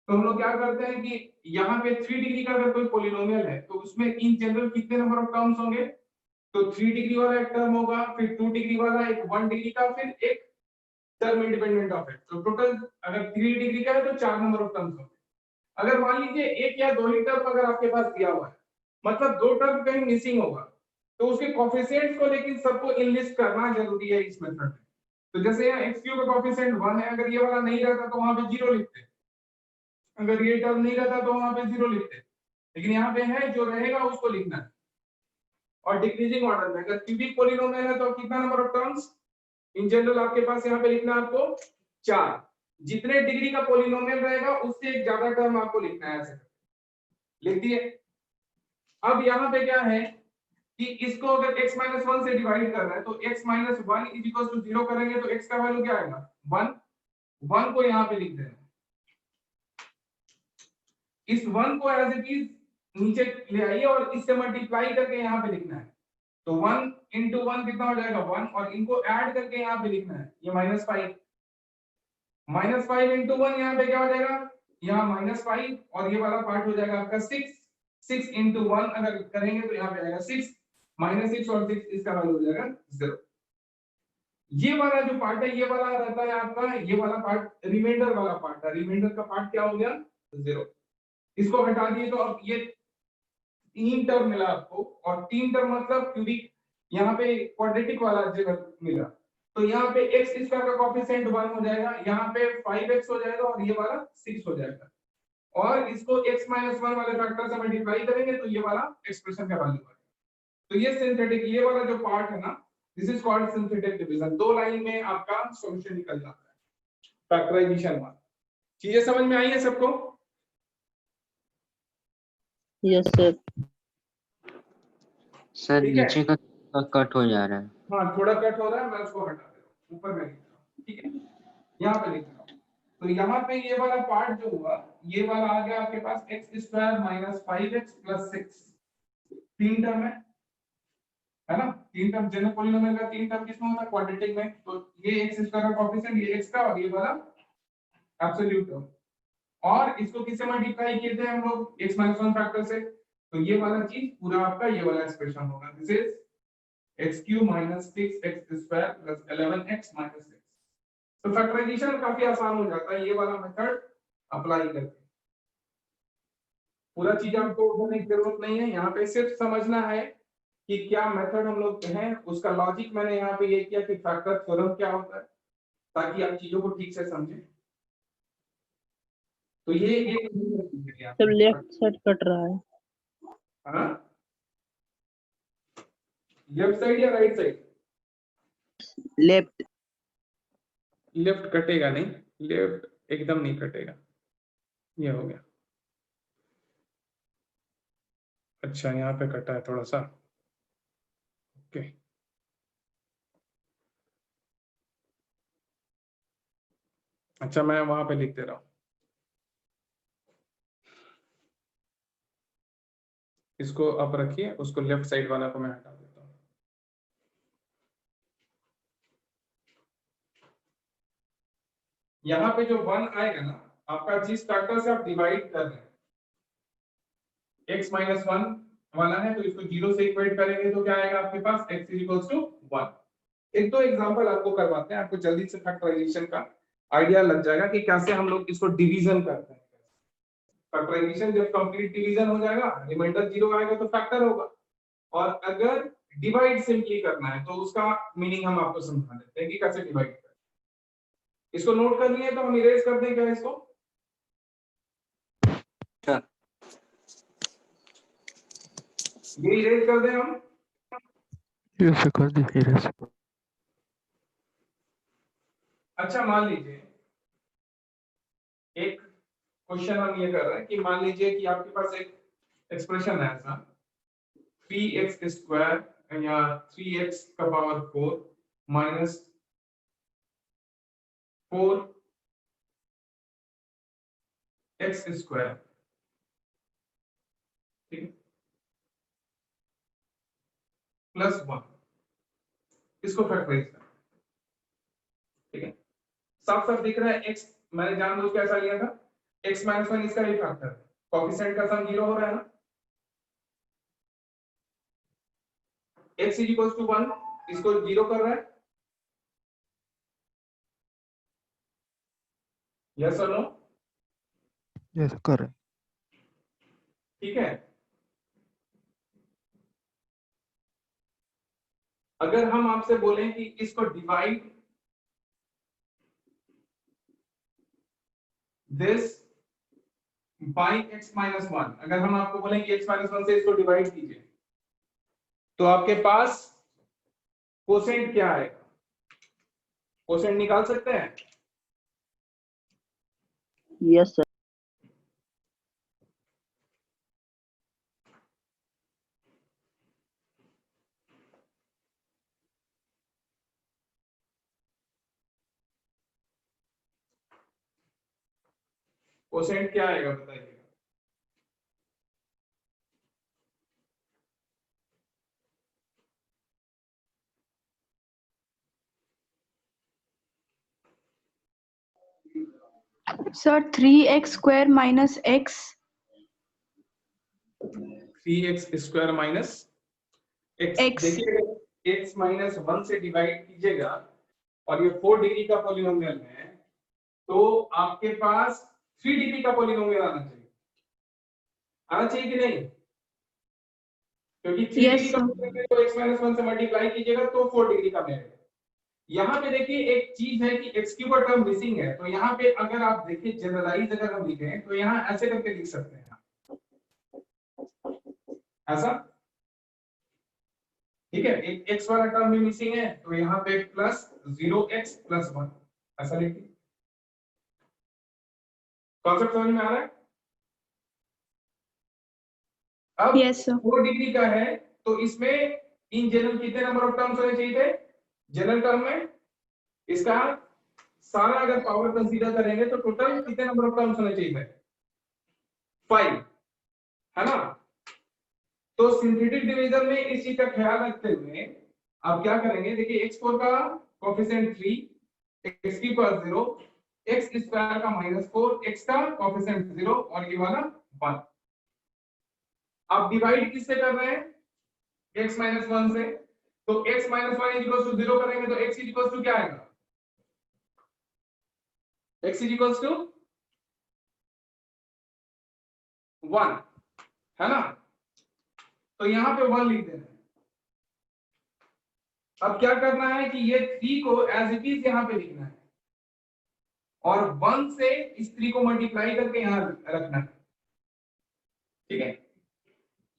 तो हम लोग क्या करते हैं कि यहाँ पे 3 डिग्री का अगर कोई पोलिनोमियल है तो उसमें इन जनरल कितने नंबर ऑफ टर्म्स होंगे? तो 3 डिग्री वाला एक टर्म होगा, फिर 2 डिग्री वाला, एक 1 डिग्री का, फिर एक टर्म इंडिपेंडेंट ऑफ इट। तो टोटल अगर 3 डिग्री का है तो 4 नंबर ऑफ टर्म्स होंगे। अगर मान लीजिए एक या दो ही टर्म अगर आपके पास दिया हुआ है, मतलब 2 टर्म कहीं मिसिंग होगा, तो उसके कोएफिशिएंट्स को लेकिन सबको इनलिस्ट करना जरूरी है इस मेथड में। तो जैसे यहाँ x³ का कोएफिशिएंट 1 है, अगर ये वाला नहीं रहता तो वहां पे 0 लिखते, अगर ये टर्म नहीं रहता तो वहां पे 0 लिखते, लेकिन यहाँ पे है जो रहेगा उसको लिखना है। और डिक्रीजिंग ऑर्डर में अगर क्यूबिक पोलिनोमियल है तो कितना number of terms in general आपके पास यहाँ पे लिखना है आपको 4। जितने डिग्री का पॉलिनोमियल रहेगा उससे एक ज्यादा टर्म आपको लिखना है, ऐसे लिख दिए। अब यहाँ पे क्या है कि इसको अगर x माइनस 1 से डिवाइड कर रहा है तो x minus 1 is equal to 0 करेंगे तो x का वैल्यू क्या आएगा 1। 1 को यहाँ पे लिख देना, इस 1 को एज इट इज नीचे ले आइए और इससे मल्टीप्लाई करके यहाँ पे लिखना है। तो 1 इंटू 1 कितना हो जाएगा 1, और इनको ऐड करके यहाँ पे लिखना है ये -5। -5 इंटू 1 यहाँ पे क्या हो जाएगा, यहाँ -5, और ये वाला पार्ट हो जाएगा आपका 6। 6 इंटू 1 अगर करेंगे तो यहाँ पे आएगा 6, -6 और 6 इसका वैल्यू हो जाएगा 0। ये वाला जो पार्ट है ये वाला रहता है आपका, ये वाला पार्ट रिमाइंडर वाला पार्ट है। रिमाइंडर का पार्ट क्या हो गया 0। इसको हटा दिए तो अब ये 3 टर्म मिला आपको, और 3 टर्म मतलब क्यूबिक, यहाँ पे क्वाड्रेटिक वाला जगह मिला। तो यहाँ पे x स्क्वायर का कोएफिशिएंट 1 हो जाएगा, यहाँ पे 5x हो जाएगा और ये वाला 6 हो जाएगा, और इसको x माइनस 1 वाले फैक्टर से मल्टीप्लाई करेंगे तो ये वाला एक्सप्रेशन का वैल्यू आएगा। तो ये सिंथेटिक, ये वाला जो पार्ट है ना, this is called synthetic division. 2 line में आपका सॉल्यूशन निकल जाता है फैक्टराइजेशन वाला। चीजें समझ में आई है सबको? Yes sir. सर ठीक है। नीचे का कट हो जा रहा है। हाँ थोड़ा कट हो रहा है, मैं उसको हटा दे रहा हूँ, ऊपर में लिख रहा हूँ, ठीक है, यहाँ पे लिख रहा हूँ। तो यहाँ पे ये वाला पार्ट जो हुआ, ये वाला आ गया आपके पास x square minus 5x plus 6। 3 term है ना, 3 टर्म जनरल पॉलिनोमियल का 3 टर्म किसमें होता है क्वाड्रेटिक में। तो ये x स्क्वायर का कोएफिशिएंट, ये x का, और ये वाला एब्सोल्यूट टर्म, और इसको किससे मल्टीप्लाई किए थे हम लोग x माइनस 1 फैक्टर से। तो ये वाला चीज पूरा आपका ये वाला एक्सप्रेशन होगा, this is x cube minus 6x square plus 11x minus 6। तो फैक्टराइजेशन काफी आसान हो जाता है ये वाला मेथड अप्लाई करके। पूरा चीज आपको करने की जरूरत नहीं है, यहाँ पे सिर्फ समझना है कि क्या मेथड हम लोग हैं, उसका लॉजिक मैंने यहाँ पे ये किया कि फैक्टर थ्योरम क्या होता है, ताकि आप चीजों को ठीक से समझें। तो ये सब लेफ्ट साइड कट रहा है। हाँ, लेफ्ट साइड या राइट साइड? लेफ्ट। लेफ्ट कटेगा नहीं, लेफ्ट एकदम नहीं कटेगा। ये हो गया, अच्छा यहाँ पे कटा है थोड़ा सा, ओके। अच्छा मैं वहां पे लिख दे रहा हूँ, इसको अप रखिए, उसको लेफ्ट साइड वाला को मैं हटा देता हूँ। यहाँ पे जो 1 आएगा ना, आपका जिस फैक्टर से आप डिवाइड कर रहे हैं, x माइनस 1 वाला है, तो इसको 0 से इक्वेट करेंगे तो क्या आएगा आपके पास x इक्वल्स टू 1। एक दो एग्जांपल आपको करवाते हैं, आपको जल्दी से फैक्टराइजेशन का आइडिया लग जाएगा कि कैसे हम लोग इसको डिवीजन करते हैं। फैक्टराइजेशन जब कंप्लीट डिवीजन हो जाएगा, रिमाइंडर 0 आएगा तो फैक्टर होगा, और अगर डिवाइड सिंपली करना है तो उसका मीनिंग हम आपको समझा देते हैं कि कैसे डिवाइड करें। इसको नोट कर लिए तो हम इरेज कर दें क्या इसको? ये इरेज कर दें हम? यस कर दीजिए। अच्छा मान लीजिए एक क्वेश्चन हम ये कर रहे हैं कि मान लीजिए कि आपके पास एक एक्सप्रेशन है ऐसा 3x स्क्वायर या 3x का पावर 4 माइनस 4x स्क्वायर, ठीक है, प्लस 1, इसको फैक्टराइज करना, ठीक है। साफ साफ दिख रहा है x मैंने जानबूझ के ऐसा लिया था, x माइनस 1 इसका ही फैक्टर है, कोएफिशिएंट का सम 0 हो रहा है ना, x इक्वल्स टू 1, इसको 0 कर रहा है, यस और नो? यस कर रहे हैं। ठीक है। अगर हम आपसे बोलें कि इसको divide this by x minus 1, अगर हम आपको बोलें कि x माइनस 1 से इसको डिवाइड कीजिए, तो आपके पास कोसेंट क्या आएगा? कोसेंट निकाल सकते हैं? Yes, sir. कोसेंट क्या आएगा बताइएगा? Sir, 3x square minus x. 3x square minus x। X. देखिए x माइनस 1 से डिवाइड कीजिएगा और ये 4 डिग्री का पॉलिनोमियल है, तो आपके पास 3 डिग्री का पॉलिनोमियल आना चाहिए कि नहीं? क्योंकि 3 Yes, डिग्री का sir. पॉलिनोमियल को x माइनस 1 से मल्टीप्लाई कीजिएगा तो 4 डिग्री का मिलेगा। यहाँ पे देखिए एक चीज है कि x क्यूब का टर्म मिसिंग है, तो यहाँ पे अगर आप देखिए जनरलाइज अगर हम लिखें तो यहाँ ऐसे करके लिख सकते हैं, ऐसा, ठीक है। एक x वाला टर्म भी मिसिंग है, तो यहाँ पे प्लस 0x प्लस 1 ऐसा लिखिए। कॉन्सेप्ट समझ में आ रहा है? अब Yes, sir. 4 डिग्री का है, तो इसमें इन जनरल कितने नंबर ऑफ टर्म्स होने चाहिए थे? जनरल टर्म में इसका सारा अगर पावर कंसीडर करेंगे तो टोटल कितने नंबर ऑफ टर्म्स होने चाहिए थे? 5, है ना? तो सिंथेटिक डिवीजन में इस चीज का ख्याल रखते हुए आप क्या करेंगे, देखिए x4 का कोएफिशिएंट 3, x की पावर 0, x स्क्वायर का -4, x का कोएफिशिएंट 0 और ये वाला 1। आप डिवाइड किससे कर रहे हैं? x माइनस 1 से, तो x माइनस 1 इक्वल्स टू 0 करेंगे तो x इक्वल्स टू क्या आएगा? x इक्वल्स टू 1, है ना? तो यहाँ पे 1 लिख देना है। अब क्या करना है कि ये 3 को एज इट इज यहाँ पे लिखना है और 1 से इस 3 को मल्टीप्लाई करके यहाँ रखना है, ठीक है।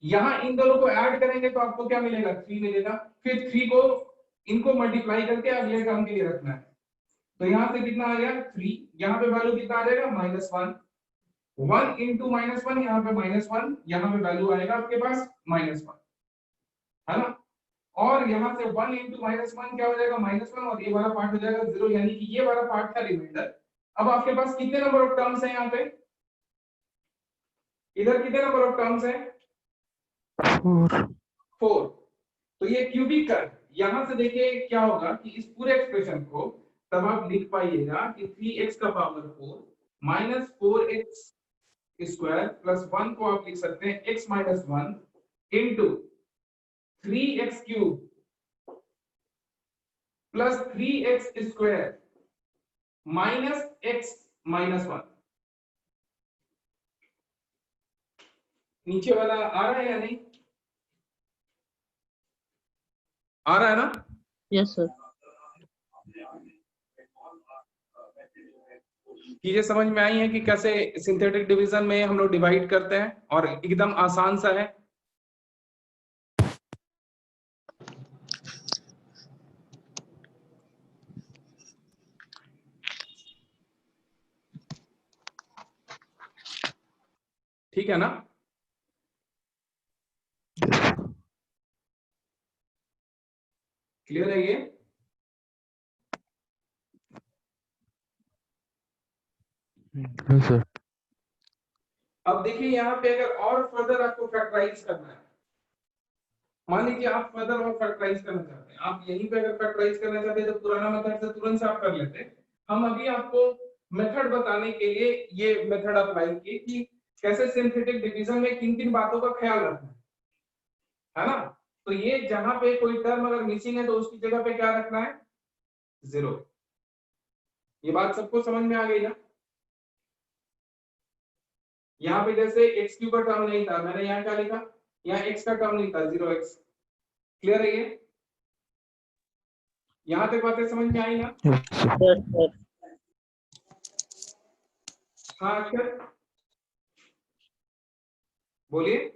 यहाँ इन दोनों को ऐड करेंगे तो आपको क्या मिलेगा? 3 मिलेगा। फिर 3 को इनको मल्टीप्लाई करके अगले टर्म के लिए रखना है, तो यहाँ से कितना आ गया? 3। यहाँ पे वैल्यू कितना आ जाएगा? -1। 1 इंटू -1, यहाँ पे -1, यहाँ पे वैल्यू आएगा आपके पास -1, है ना? और यहाँ से 1 इंटू -1 क्या हो जाएगा? -1, और ये वाला पार्ट हो जाएगा 0, यानी कि ये वाला पार्ट था रिमाइंडर। अब आपके पास कितने नंबर ऑफ टर्म्स हैं यहाँ पे? इधर कितने नंबर ऑफ टर्म्स हैं? 4। तो ये क्यूबिक का, यहाँ से देखिए क्या होगा कि इस पूरे एक्सप्रेशन को तब आप लिख पाइएगा कि 3x का power 4 minus 4x square plus 1 को आप लिख सकते हैं x minus 1 into 3x cube plus 3x square minus x minus 1। नीचे वाला आ रहा है या नहीं? आ रहा है ना? Yes, sir. चीजें समझ में आई है कि कैसे सिंथेटिक डिवीजन में हम लोग डिवाइड करते हैं, और एकदम आसान सा है। ठीक है ना? क्लियर है ये? Yes, sir. अब देखिए यहाँ पे अगर और फर्दर आपको फैक्टराइज करना है, मान लीजिए आप फर्दर और फैक्टराइज करना चाहते हैं, आप यहीं पे अगर फैक्टराइज करना चाहते हैं तो पुराना मेथड से तुरंत से आप कर लेते हैं। हम अभी आपको मेथड बताने के लिए ये मेथड अप्लाई की कि कैसे सिंथेटिक डिवीजन में किन किन बातों का ख्याल रखना है ना? तो ये जहां पे कोई टर्म अगर मिसिंग है तो उसकी जगह पे क्या रखना है? 0। ये बात सबको समझ में आ गई ना? यहाँ पे जैसे x क्यूब का टर्म नहीं था, मैंने यहाँ क्या लिखा? यहाँ x का टर्म नहीं था, 0x। क्लियर है ये? यहाँ तक बातें समझ में आई ना? Yes, sir. Yes, sir. हाँ अक्षर बोलिए।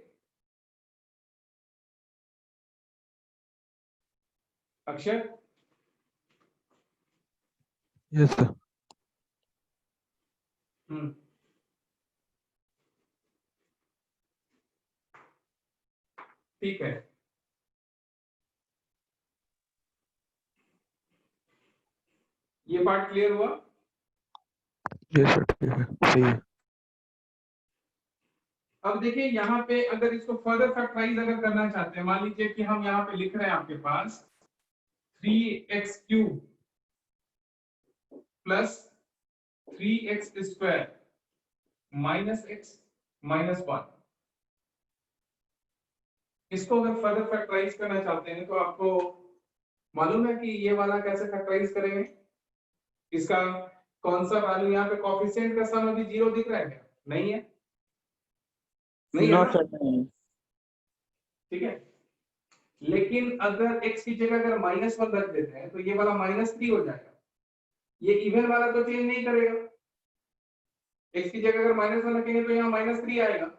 अक्षर Yes, sir. ठीक है, ये पार्ट क्लियर हुआ? जी सर ठीक है, सही है। अब देखिए यहाँ पे अगर इसको फर्दर फैक्टराइज अगर करना चाहते हैं, मान लीजिए कि हम यहाँ पे लिख रहे हैं आपके पास 3x³ plus 3x² minus x minus 1। इसको अगर फर्दर फैक्टराइज करना चाहते हैं तो आपको मालूम है कि ये वाला कैसे फैक्टराइज करेंगे? इसका कौन सा वैल्यू यहाँ पे कोएफिशिएंट का सम अभी 0 दिख रहा है क्या? नहीं है, नहीं है नो ना? सर नहीं। ठीक है, लेकिन अगर x की जगह अगर -1 रख देते हैं तो ये वाला -3 हो जाएगा। ये इवन वाला तो चेंज नहीं करेगा। x की जगह अगर -1 रखेंगे तो यहाँ -3 आएगा,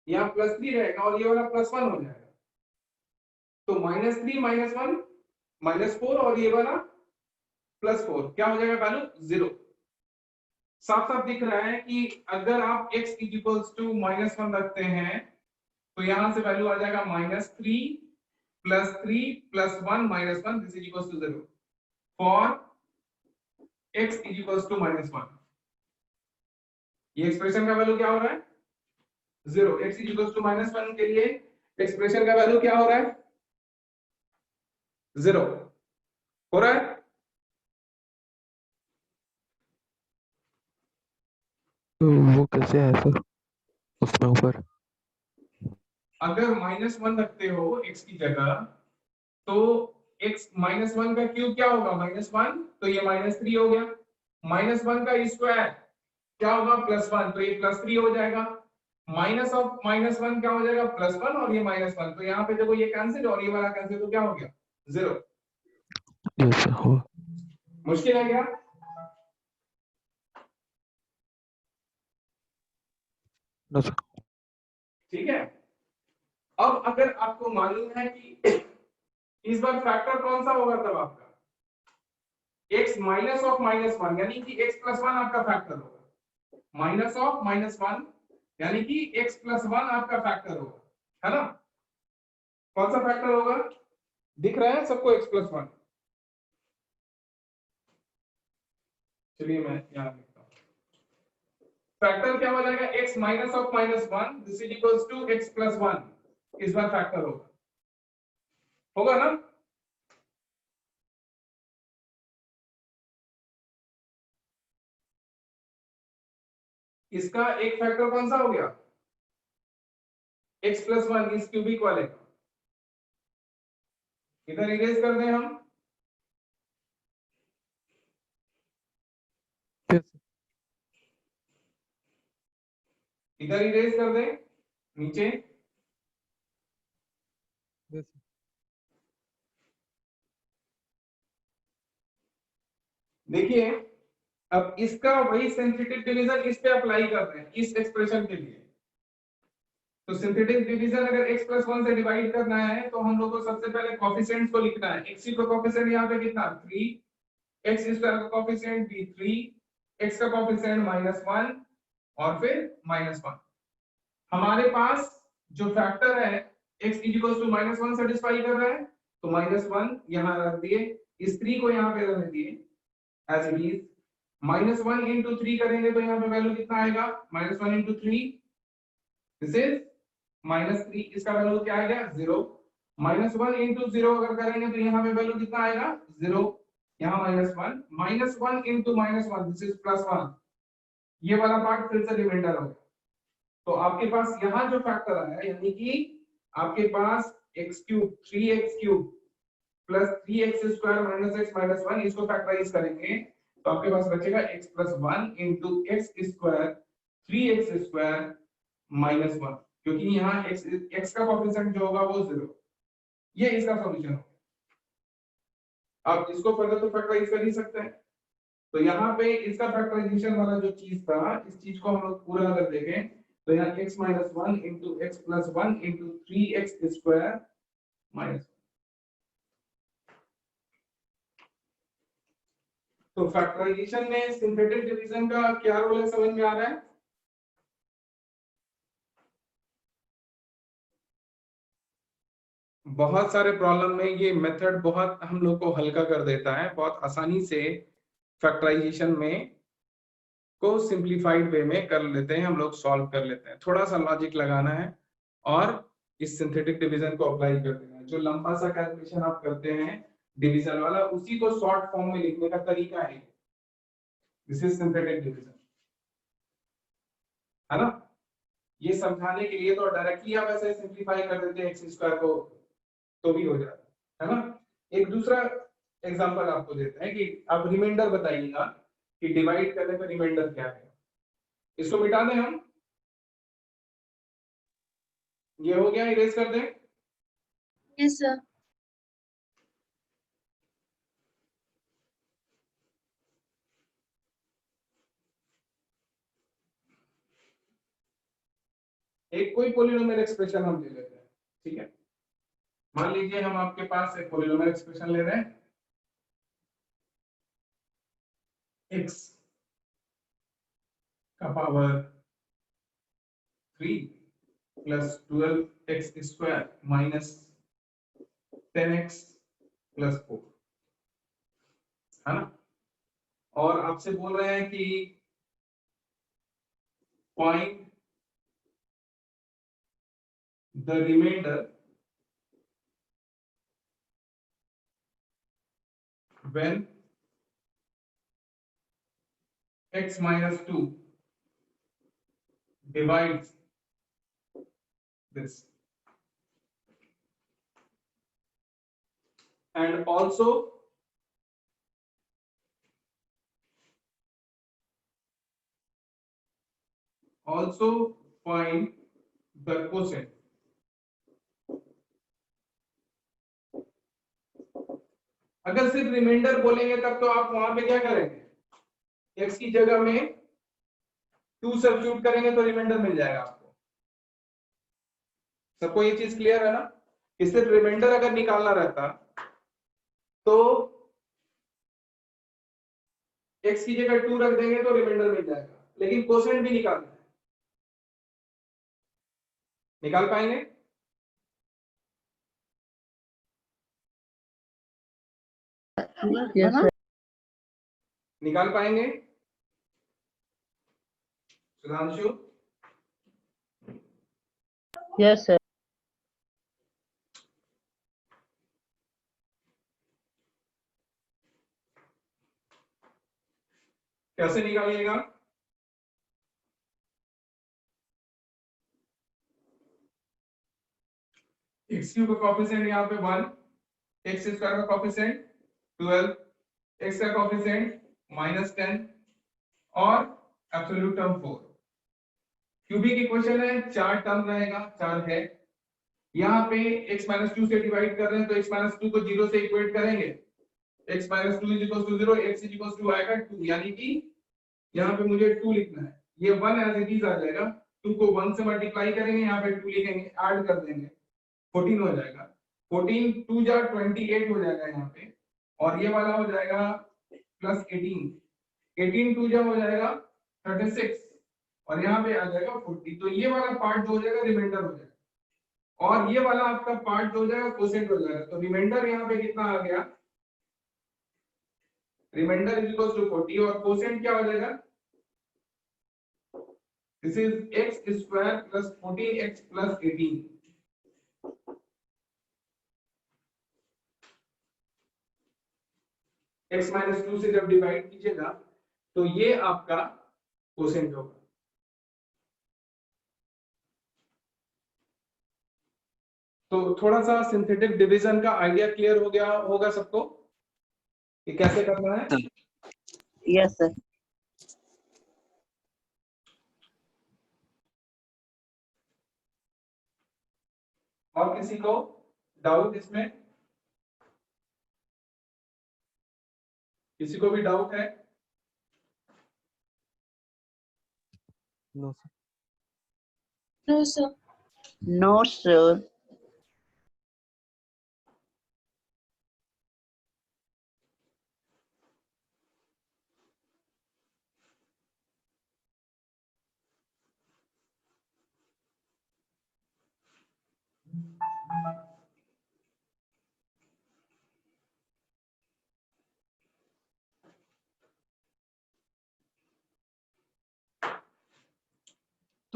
यहाँ +3 रहेगा और ये वाला +1 हो जाएगा। तो -3 -1 -4 और ये वाला +4 क्या हो जाएगा? वैल्यू 0। साफ साफ दिख रहा है कि अगर आप x -1 रखते हैं तो यहां से वैल्यू आ जाएगा -3 +3 +1 -1 this is equals to 0 for x -1। ये एक्सप्रेशन का वैल्यू क्या हो रहा है? 0। x -1 के लिए एक्सप्रेशन का वैल्यू क्या हो रहा है? 0 हो रहा है। तो वो कैसे है सर उसमें ऊपर? अगर -1 रखते हो x की जगह तो x -1 का क्यूब क्या होगा? -1, तो ये -3 हो गया। -1 का स्क्वायर क्या होगा? +1, तो ये +3 हो जाएगा। माइनस ऑफ -1 क्या हो जाएगा? +1 और ये -1, तो यहाँ पे देखो ये कैंसिल और ये वाला कैंसिल, तो क्या हो गया? 0। जी सर हो। मुश्किल है क्या? No sir. ठीक है, अब अगर आपको मालूम है कि इस बार फैक्टर कौन सा होगा तब आपका x माइनस ऑफ -1 यानी कि x +1 आपका फैक्टर होगा। माइनस ऑफ -1 यानी कि x +1 आपका फैक्टर होगा, है ना? कौन सा फैक्टर होगा? दिख रहा है सबको x +1? चलिए मैं यहाँ लिखता हूँ। फैक्टर क्या हो जाएगा? x minus of -1 this is equals to x +1। इस बार फैक्टर होगा ना? इसका एक फैक्टर कौन सा हो गया? x +1 इस क्यूबिक वाले का। इधर इरेज कर दें हम। इधर इरेज कर दें नीचे। देखिए अब इसका वही सिंथेटिक डिवीजन इस पे अप्लाई करते हैं इस एक्सप्रेशन के लिए। तो सिंथेटिक डिवीजन अगर x +1 से डिवाइड करना है तो हम लोग को सबसे पहले कोएफिशिएंट्स को लिखना है। x का कोएफिशिएंट यहाँ पे कितना? 3, x² का कोएफिशिएंट भी 3, x का कोएफिशिएंट -1 और फिर -1। हमारे पास जो फैक्टर है x -1 सेटिस्फाई कर रहा है, तो -1 यहाँ रख दिए, इस 3 को यहाँ पे रहने दिए एज इट इज। -1 into 3 करेंगे तो यहाँ पे वैल्यू कितना आएगा? -1 into 3 दिस इज -3। इसका वैल्यू क्या आएगा? 0। -1 into 0 अगर करेंगे तो यहाँ पे वैल्यू कितना आएगा? 0। यहाँ -1 -1 into -1 दिस इज +1। ये वाला पार्ट फिर से रिमाइंडर हो गया। तो आपके पास यहाँ जो फैक्टर आया यानी कि आपके पास x³ 3x³ plus 3x² - x - 1 इसको फैक्टराइज करेंगे तो आपके पास बचेगा x +1 into x² 3x² - 1, क्योंकि यहाँ x का कोएफिशिएंट जो होगा वो 0। ये इसका सॉल्यूशन होगा। आप इसको फर्दर तो फैक्टराइज कर ही सकते हैं। तो यहाँ पे इसका फैक्टराइजेशन वाला जो चीज था, इस चीज को हम लोग पूरा अगर देखें तो यहाँ x - 1 into x +1 into 3x² -1। तो फैक्टराइजेशन में सिंथेटिक डिवीजन का क्या रोल है समझ में आ रहा है? बहुत सारे प्रॉब्लम में ये मेथड बहुत हम लोग को हल्का कर देता है, बहुत आसानी से फैक्टराइजेशन में को सिंप्लीफाइड वे में कर लेते हैं, हम लोग सॉल्व कर लेते हैं। थोड़ा सा लॉजिक लगाना है और इस सिंथेटिक डिवीजन को अप्लाई कर देना है। जो लंबा सा कैलकुलेशन आप करते हैं डिवीजन वाला, उसी को शॉर्ट फॉर्म में लिखने का तरीका है। दिस इज सिंथेटिक डिवीजन, है ना। ये समझाने के लिए तो डायरेक्टली आप ऐसे सिंप्लीफाई कर देते हैं एक्स स्क्वायर को तो भी हो जाता है ना। एक दूसरा एग्जांपल आपको देते हैं कि आप रिमाइंडर बताइएगा कि डिवाइड करने पर रिमाइंडर क्या है। इसको मिटा दें हम, ये हो गया, इरेज कर दें। Yes, sir. एक कोई पोलिनोमियल एक्सप्रेशन हम ले लेते हैं, ठीक है। मान लीजिए हम आपके पास एक पोलिनोमियल एक्सप्रेशन ले रहे हैं, x का power 3 plus 12x square minus 10x plus 4, है ना। और आपसे बोल रहे हैं कि find the remainder when x minus 2 divides this, and also find the quotient. अगर सिर्फ रिमाइंडर बोलेंगे तब तो आप वहां पे क्या करेंगे, x की जगह में 2 सब्स्टिट्यूट करेंगे तो रिमाइंडर मिल जाएगा आपको। सबको ये चीज क्लियर है ना कि सिर्फ रिमाइंडर अगर निकालना रहता तो x की जगह 2 रख देंगे तो रिमाइंडर मिल जाएगा, लेकिन कोसेंट भी निकालना है। निकाल पाएंगे? Yes, sir. निकाल पाएंगे सुधांशु? Yes, sir. कैसे निकालिएगा? एक्स क्यूब का कॉफिशिएंट यहाँ पे 1, एक्स स्क्वायर का कॉफिशिएंट 12, एक्स का कॉफिशिएंट -10 और एब्सोल्यूट टर्म 4। क्यूबिक इक्वेशन है, 4 टर्म रहेगा, 4 है। यहाँ पे x - 2 से डिवाइड कर रहे हैं तो x - 2 को 0 से इक्वेट करेंगे, x - 2 = 0, x = आएगा 2, यानी कि यहाँ पे मुझे 2 लिखना है। ये 1 एज इट इज आ जाएगा, 2 को 1 से मल्टीप्लाई करेंगे, यहाँ पे 2 लिखेंगे, ऐड कर देंगे, 14 हो जाएगा। 14 2 जा 28 हो जाएगा यहाँ पे, और ये वाला हो जाएगा प्लस 18, 18 2 जा हो जाएगा 36, और यहाँ पे आ जाएगा 40। तो ये वाला पार्ट जो हो जाएगा रिमाइंडर हो जाएगा, और ये वाला आपका पार्ट जो हो जाएगा कोसेंट हो जाएगा। तो रिमाइंडर यहाँ पे कितना आ गया, रिमाइंडर इक्वल्स टू 40, और कोसेंट क्या हो जाएगा, this is x square plus 14x plus 18। x - 2 से जब डिवाइड कीजिएगा तो ये आपका कोसेंट होगा। तो थोड़ा सा सिंथेटिक डिवीजन का आइडिया क्लियर हो गया होगा सबको कि कैसे करना है। Yes, sir. और किसी को डाउट इसमें? किसी को भी डाउट है? No, sir. No, sir. No, sir.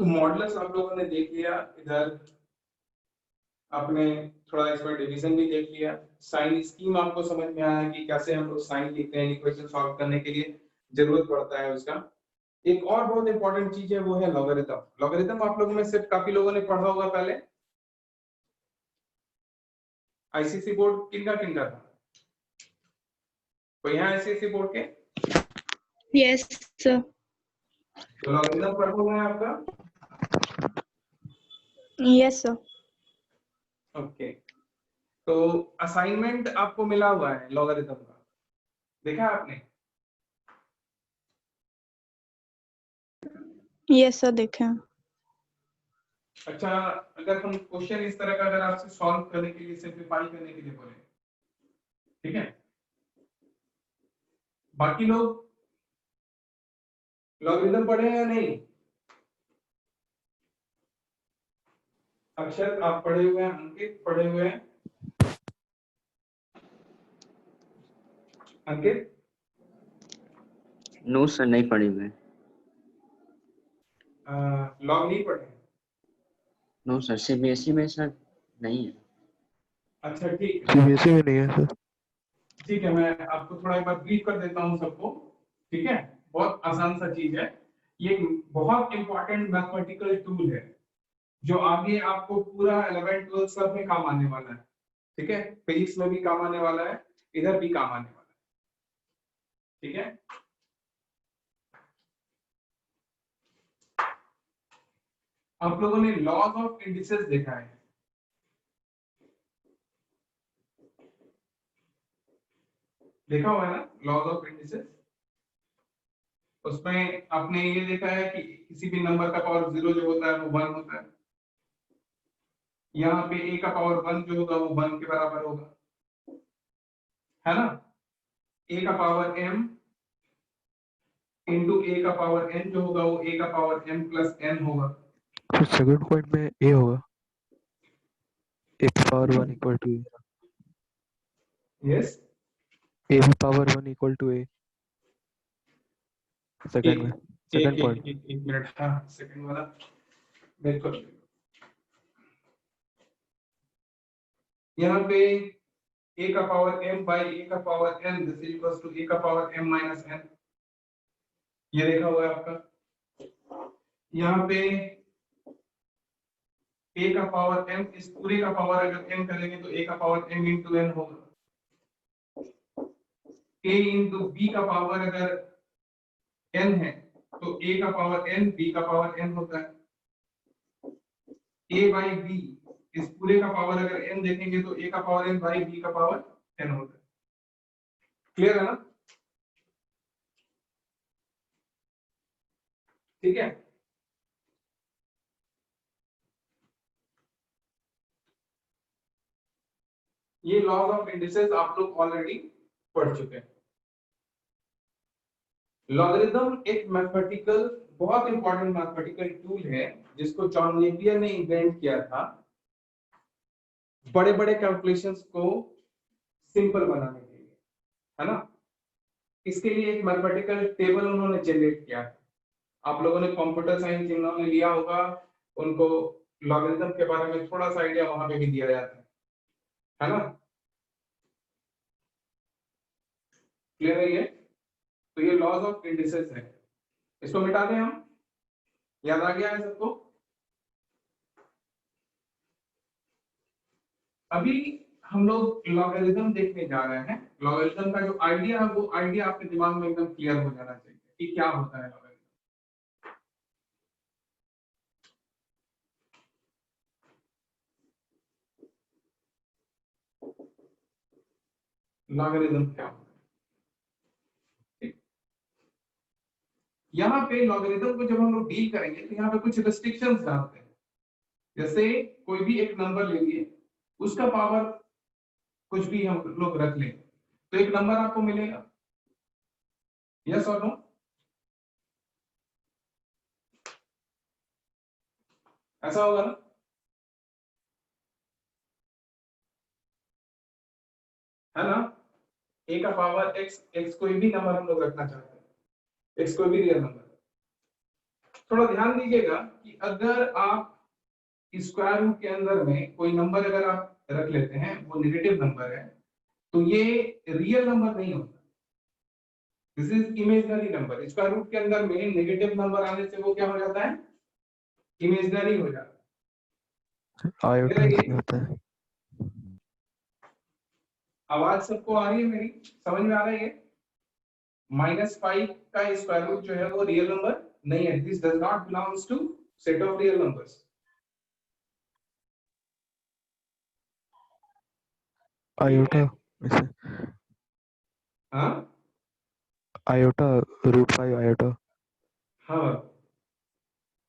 तो मॉडुलस आप लोगों ने देख लिया, इधर आपने थोड़ा इसमें डिवीजन भी देख लिया, साइन स्कीम आपको समझ में आया कि कैसे हम लोग साइन लिखते हैं इक्वेशन सॉल्व करने के लिए जरूरत पड़ता है उसका। एक और बहुत इंपॉर्टेंट चीज है वो है लॉगरिथम। लॉगरिथम आप लोगों में से काफी लोगों ने पढ़ा होगा पहले। आईसीएसई बोर्ड किनका किनका था? कोई यहाँ आईसीएसई बोर्ड के? Yes, sir. तो लॉगरिथम पढ़ा हुआ है आपका? Yes, sir. ओके, तो असाइनमेंट आपको मिला हुआ है लॉगरिथम का, देखा है आपने? Yes, sir. देखें। अच्छा, अगर हम क्वेश्चन इस तरह का अगर आपसे सॉल्व करने के लिए, सिंप्लीफाई करने के लिए बोले, ठीक है, बाकी लोग लॉगरिथम पढ़े हैं या नहीं? अक्षर आप पढ़े हुए हैं, अंकित पढ़े हुए हैं? अंकित? नो सर, नहीं पढ़ी मैं। लॉग नहीं पढ़े? नो सर, सीबीएसई में सर नहीं है। अच्छा ठीक है, सीबीएसई में नहीं है सर। ठीक है, मैं आपको थोड़ा एक बार ब्रीफ कर देता हूँ सबको, ठीक है? बहुत आसान सा चीज है, ये बहुत इंपॉर्टेंट मैथमेटिकल टूल है जो आगे आपको पूरा 11th 12th सब में काम आने वाला है, ठीक है? फिजिक्स में भी काम आने वाला है, इधर भी काम आने वाला है, ठीक है? आप लोगों ने लॉज ऑफ इंडिसेस देखा है? देखा हुआ है ना लॉज ऑफ इंडिसेस? उसमें आपने ये देखा है कि किसी भी नंबर का पावर 0 जो होता है वो 1 होता है, यहाँ पे a का पावर 1 जो होगा वो 1 के बराबर होगा, है ना? a का पावर m इंटू a का पावर n जो होगा वो a का पावर m प्लस n होगा। फिर सेकंड पॉइंट में ए होगा, A power 1 equal to A, yes, A power 1 equal to A second में, सेकंड पॉइंट। एक मिनट, हाँ सेकंड वाला बिल्कुल। यहाँ पे a का पावर m बाई a का power n this is equals to a का पावर m माइनस n, ये देखा हुआ है आपका। यहाँ पे a का पावर m, इस पूरे का पावर अगर m करेंगे तो a का पावर m इंटू n होगा। a इंटू b का पावर अगर n है तो a का पावर n b का पावर n होता है। a बाई b, इस पूरे का पावर अगर n देखेंगे तो a का पावर n बाई b का पावर n होता है। क्लियर है ना? ठीक है, ये लॉज ऑफ इंडिसेस आप लोग ऑलरेडी पढ़ चुके हैं। लॉगरिथम एक मैथमेटिकल, बहुत इंपॉर्टेंट मैथमेटिकल टूल है जिसको जॉन नेपियर ने इन्वेंट किया था बड़े बड़े कैलकुलेशंस को सिंपल बनाने के लिए, है ना? इसके लिए एक मैथमेटिकल टेबल उन्होंने जनरेट किया। आप लोगों ने कंप्यूटर साइंस जिन्होंने लिया होगा उनको लॉगरिथम के बारे में थोड़ा सा आइडिया वहां पे भी दिया जाता है ना? क्लियर है ये? तो ये लॉज ऑफ इंडिसेस है, इसको मिटा दें हम। याद आ गया है सबको? अभी हम लोग लॉगरिथम देखने जा रहे हैं। लॉगरिथम का जो आइडिया है वो आइडिया आपके दिमाग में एकदम क्लियर हो जाना चाहिए कि क्या होता है लॉगरिथम। लॉगरिथम क्या होता है? यहाँ पे लॉगरिथम को जब हम लोग डील करेंगे तो यहाँ पे कुछ रिस्ट्रिक्शंस डालते हैं। जैसे कोई भी एक नंबर लेंगे, उसका पावर कुछ भी हम लोग रख लें तो एक नंबर आपको मिलेगा, यस और नो? ऐसा होगा ना? है ना? a का पावर x, x कोई भी नंबर हम लोग रखना चाहते हैं, x कोई भी रियल नंबर, थोड़ा ध्यान दीजिएगा कि अगर आप स्क्वायर रूट के अंदर में कोई नंबर अगर आप रख लेते हैं, वो नेगेटिव नंबर है, तो ये रियल नंबर नहीं होता, this is imaginary number. Square root के अंदर में नेगेटिव नंबर आने से वो क्या हो जाता है, इमेजिनरी हो जाता आयोटा है। इसमें होता है। आवाज सबको आ रही है मेरी, समझ में आ रहा है? ये -5 का स्क्वायर रूट जो है वो रियल नंबर नहीं है, this does not belongs to set of real numbers. Iota इसे हाँ आयोटा √5 आयोटा। हाँ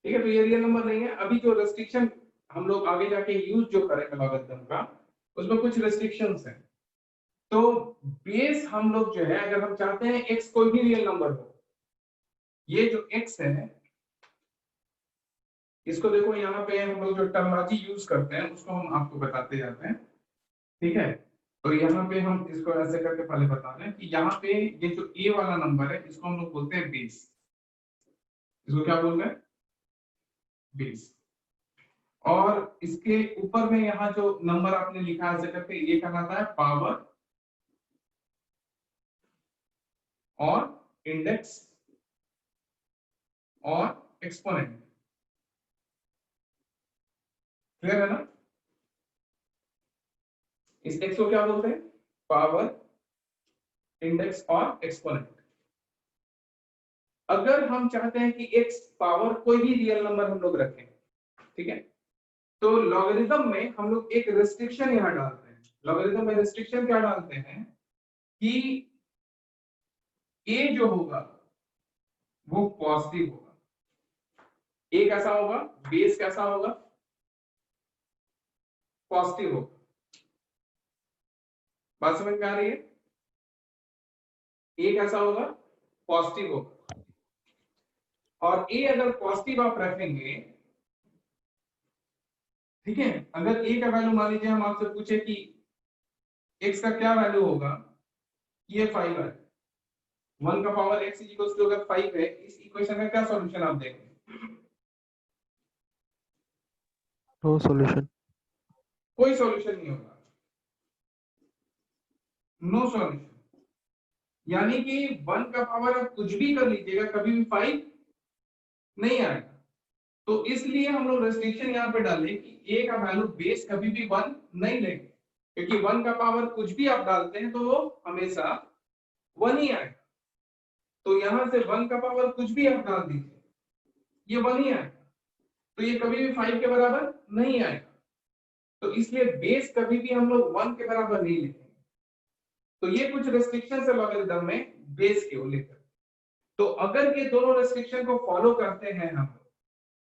ठीक है, तो ये रियल नंबर नहीं है। अभी जो रेस्ट्रिक्शन हम लोग आगे जाके यूज जो करेंगे लॉगरिथम का, उसमें कुछ रेस्ट्रिक्शंस हैं। तो बेस हम लोग जो है, अगर हम चाहते हैं x कोई भी रियल नंबर हो, ये जो x है इसको देखो, यहाँ पे हम लोग जो टर्मिनोलॉजी यूज करते हैं उसको हम आपको बताते जाते हैं, ठीक है। तो यहाँ पे हम इसको ऐसे करके पहले बता रहे हैं कि यहाँ पे ये जो a वाला नंबर है इसको हम लोग बोलते हैं बेस। इसको क्या बोल रहे हैं, बेस। और इसके ऊपर में यहाँ जो नंबर आपने लिखा है ऐसे करके, ये कहलाता है पावर और इंडेक्स और एक्सपोनेंट। क्लियर है ना? इस x को क्या बोलते हैं, पावर, इंडेक्स और एक्सपोनेंट। अगर हम चाहते हैं कि x पावर कोई भी रियल नंबर हम लोग रखें, ठीक है, तो लॉगरिथम में हम लोग एक रेस्ट्रिक्शन यहां डालते हैं। लॉगरिथम में रेस्ट्रिक्शन क्या डालते हैं कि a जो होगा वो पॉजिटिव होगा। a कैसा होगा, बेस कैसा होगा, पॉजिटिव होगा। बात समझ में आ रही है? a कैसा होगा, पॉजिटिव होगा। और a अगर पॉजिटिव आप रखेंगे, ठीक है, अगर a का वैल्यू मान लीजिए हम आपसे पूछे कि x का क्या वैल्यू होगा, ये 5 है, 1 का पावर x इक्वल्स टू अगर 5 है, इस इक्वेशन का क्या सॉल्यूशन आप देंगे? No solution. कोई सॉल्यूशन नहीं होगा, नो सॉल्यूशन। यानी कि 1 का पावर आप कुछ भी कर लीजिएगा, कभी भी 5 नहीं आएगा। तो इसलिए हम लोग रेस्ट्रिक्शन यहाँ पे डालें कि a का वैल्यू बेस कभी भी 1 नहीं लेंगे, क्योंकि 1 का पावर कुछ भी आप डालते हैं तो वो हमेशा 1 ही आएगा। तो यहां से 1 का पावर कुछ भी आप डाल दीजिए, ये 1 ही आएगा, तो ये कभी भी 5 के बराबर नहीं आएगा। तो इसलिए बेस कभी भी हम लोग 1 के बराबर नहीं लिखेंगे। तो ये कुछ रेस्ट्रिक्शन है लॉगरिथम में बेस के लेकर। तो अगर ये दोनों रेस्ट्रिक्शन को फॉलो करते हैं हम लोग,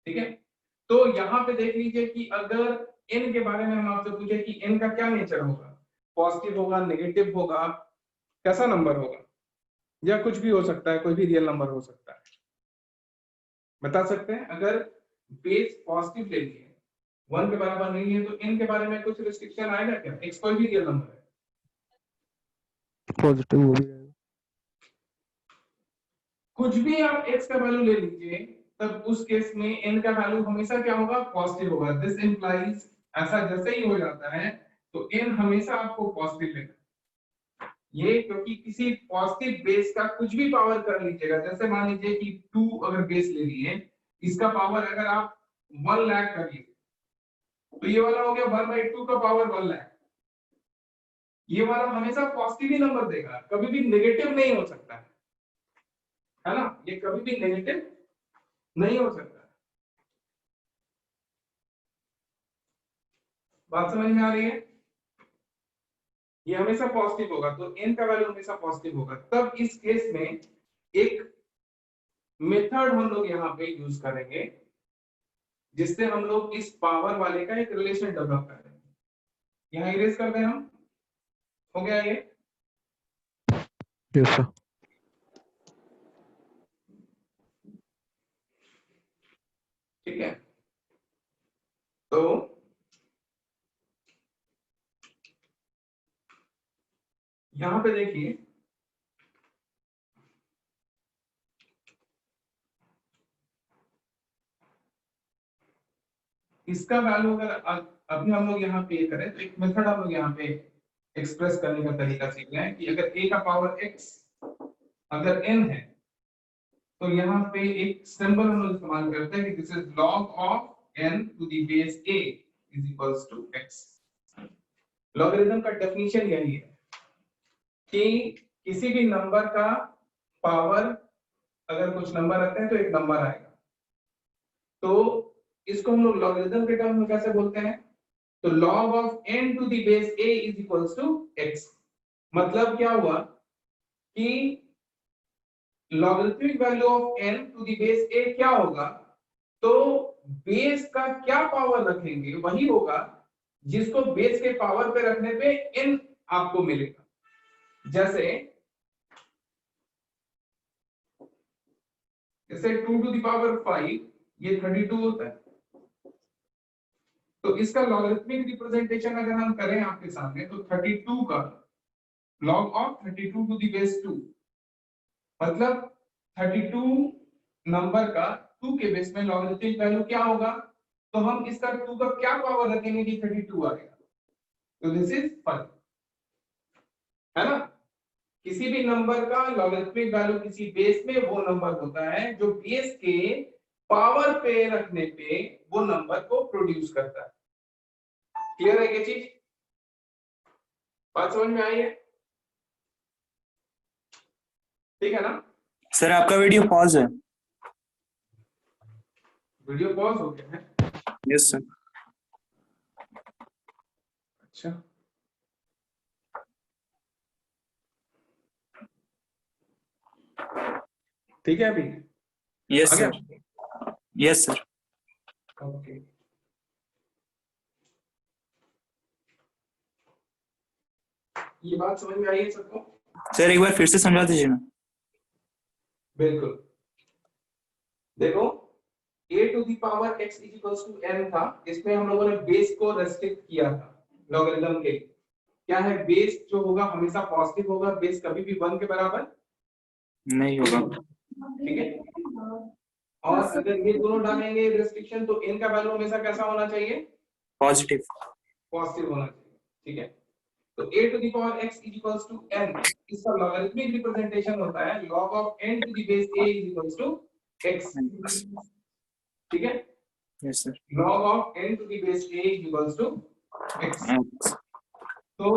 ठीक है, तो यहाँ पे देख लीजिए कि अगर n के बारे में हम आपसे पूछे कि n का क्या नेचर होगा, पॉजिटिव होगा, नेगेटिव होगा, कैसा नंबर होगा, या कुछ भी हो सकता है, कोई भी रियल नंबर हो सकता है, बता सकते हैं? अगर बेस पॉजिटिव ले लिए, 1 के बराबर नहीं है, तो n के बारे में कुछ रिस्ट्रिक्शन आएगा क्या? x कोई भी रियल नंबर है, पॉजिटिव वो भी रहेगा। कुछ भी आप x का वैल्यू ले लीजिए, तब उस केस में n का वैल्यू हमेशा क्या होगा, पॉजिटिव होगा। दिस इंप्लाइज, ऐसा जैसे ही हो जाता है तो n हमेशा आपको पॉजिटिव लेगा। ये क्योंकि किसी पॉजिटिव बेस का कुछ भी पावर कर लीजिएगा, जैसे मान लीजिए कि 2 अगर बेस ले लिए, इसका पावर अगर आप 1 लाख करिए, तो ये वाला हो गया 1/2 का पावर 1 लाख। ये वाला हमेशा पॉजिटिव ही नंबर देगा, कभी भी नेगेटिव नहीं हो सकता है ना? ये कभी भी नेगेटिव नहीं हो सकता। बात समझ में आ रही है? ये हमेशा पॉजिटिव होगा, तो n का वैल्यू हमेशा पॉजिटिव होगा। तब इस केस में एक मेथड हम लोग यहाँ पे यूज करेंगे, जिससे हम लोग इस पावर वाले का एक रिलेशन डेवलप करेंगे। यहाँ इरेज कर दें हम, हो गया ये? Yes sir. ठीक है, तो यहाँ पे देखिए, इसका वैल्यू अगर अभी हम लोग यहाँ पे करें तो एक मेथड हम लोग यहाँ पे एक्सप्रेस करने का तरीका सीख रहे हैं कि अगर a का पावर x अगर n है तो यहाँ पे एक सिंबल हम लोग इस्तेमाल करते हैं कि this is log of n to the base a is equals to x। Logarithm का डेफिनेशन यही है कि किसी भी नंबर का पावर अगर कुछ नंबर रखते हैं तो एक नंबर आएगा, तो इसको हम लोग लॉगरिथम के टर्म में कैसे बोलते हैं, तो log of n to the base a is equals to x। मतलब क्या हुआ कि logarithmic value of n to the base a क्या होगा, तो बेस का क्या पावर रखेंगे वही होगा जिसको बेस के पावर पे रखने पे n आपको मिलेगा। जैसे 2 to the power 5 ये 32 होता है, तो इसका लॉगरिथमिक रिप्रेजेंटेशन अगर हम करें आपके सामने तो 32 का log of 32 to the base 2 मतलब 32 नंबर का 2 के बेस में लॉगरिथमिक वैल्यू क्या होगा, तो हम इसका 2 का क्या पावर रखेंगे कि 32 आएगा, तो दिस इज 5, है ना। किसी भी नंबर का लॉगरिथमिक वैल्यू किसी बेस में वो नंबर होता है जो बेस के पावर पे रखने पे वो नंबर को प्रोड्यूस करता है। क्लियर है ये चीज, बात समझ में आई है, ठीक है ना। सर आपका वीडियो पॉज है। वीडियो पॉज हो गया है, यस सर। अच्छा ठीक है अभी, यस आ गया? सर। Yes sir. ओके ये बात समझ में आई है सबको? सर एक बार फिर से समझा दीजिए ना। बिल्कुल, देखो a to the power x is equals to n था, इसमें हम लोगों ने बेस को रेस्ट्रिक्ट किया था लॉगरिथम के। क्या है, बेस जो होगा हमेशा पॉजिटिव होगा, बेस कभी भी 1 के बराबर नहीं होगा। ठीक है, और अगर ये दोनों डालेंगे रेस्ट्रिक्शन तो n का वैल्यू हमेशा कैसा होना चाहिए, पॉजिटिव। पॉजिटिव होना चाहिए। ठीक है, तो a to the power x is equals to n, इसका लॉगरिथमिक रिप्रेजेंटेशन होता है log of n to the base a is equals to x। ठीक है, yes sir. log of n to the base a is equals to x। तो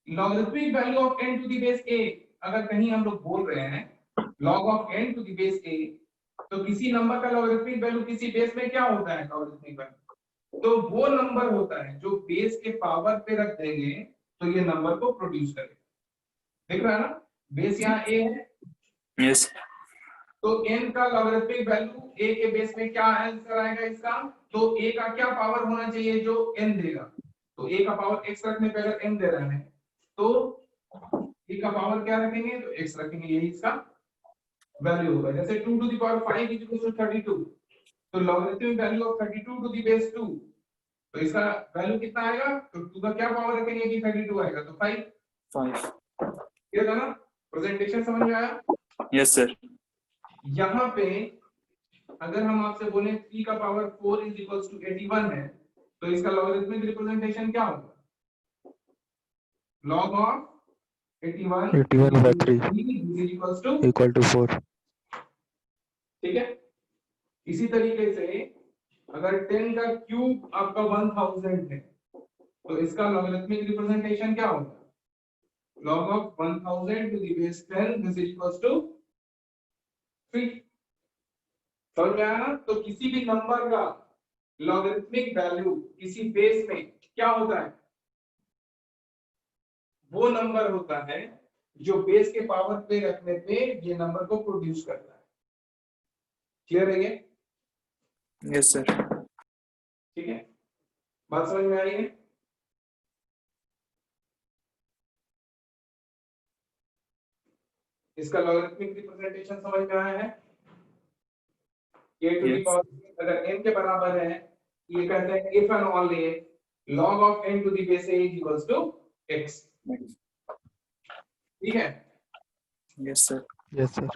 logarithmic value of n to the base a अगर कहीं हम लोग बोल रहे हैं log of n to the base a, तो किसी नंबर का लॉगरिथमिक वैल्यू किसी बेस में क्या होता है लॉगरिथमिक वैल्यू, तो वो नंबर होता है जो बेस के पावर पे रख देंगे तो ये नंबर को प्रोड्यूस करेगा। दिख रहा है ना, बेस यहाँ a है, यस। तो n का लॉगरिथमिक वैल्यू a के बेस में क्या आंसर आएगा इसका, तो a का क्या पावर होना चाहिए जो n देगा, तो a का पावर x रखने पे अगर n दे रहे हैं तो a का पावर क्या रखेंगे, तो x रखेंगे, यही इसका वैल्यू होगा। जैसे 2 to the power 5 is equals to 32, तो logarithmic value of 32 to the base 2, तो इसका वैल्यू कितना आएगा, तो 2 का क्या पावर रखेंगे कि 32 आएगा, तो 5। ये था ना, प्रेजेंटेशन समझ में आया? Yes sir. यहाँ पे अगर हम आपसे बोले 3 का पावर 4 is equals to 81 है, तो इसका लॉगरिथमिक रिप्रेजेंटेशन क्या होगा, log of 81 by 3 is equals to equal to 4। ठीक है, इसी तरीके से अगर 10 का क्यूब आपका 1000 है, तो इसका लॉगरिथमिक रिप्रेजेंटेशन क्या होगा, log of 1000 to the base 10 is equals to 3। समझ में आया ना, तो किसी भी नंबर का लॉगरिथमिक वैल्यू किसी बेस में क्या होता है, वो नंबर होता है जो बेस के पावर पे रखने पे ये नंबर को प्रोड्यूस करता है। क्लियर है ये? Yes sir. ठीक है, बात समझ में आ रही है? इसका लॉगरिथमिक रिप्रेजेंटेशन समझ में आया है? a to the power अगर n के बराबर है, ये कहते हैं if and only log of n to the base a is equals to x। ठीक है, yes sir. Yes sir.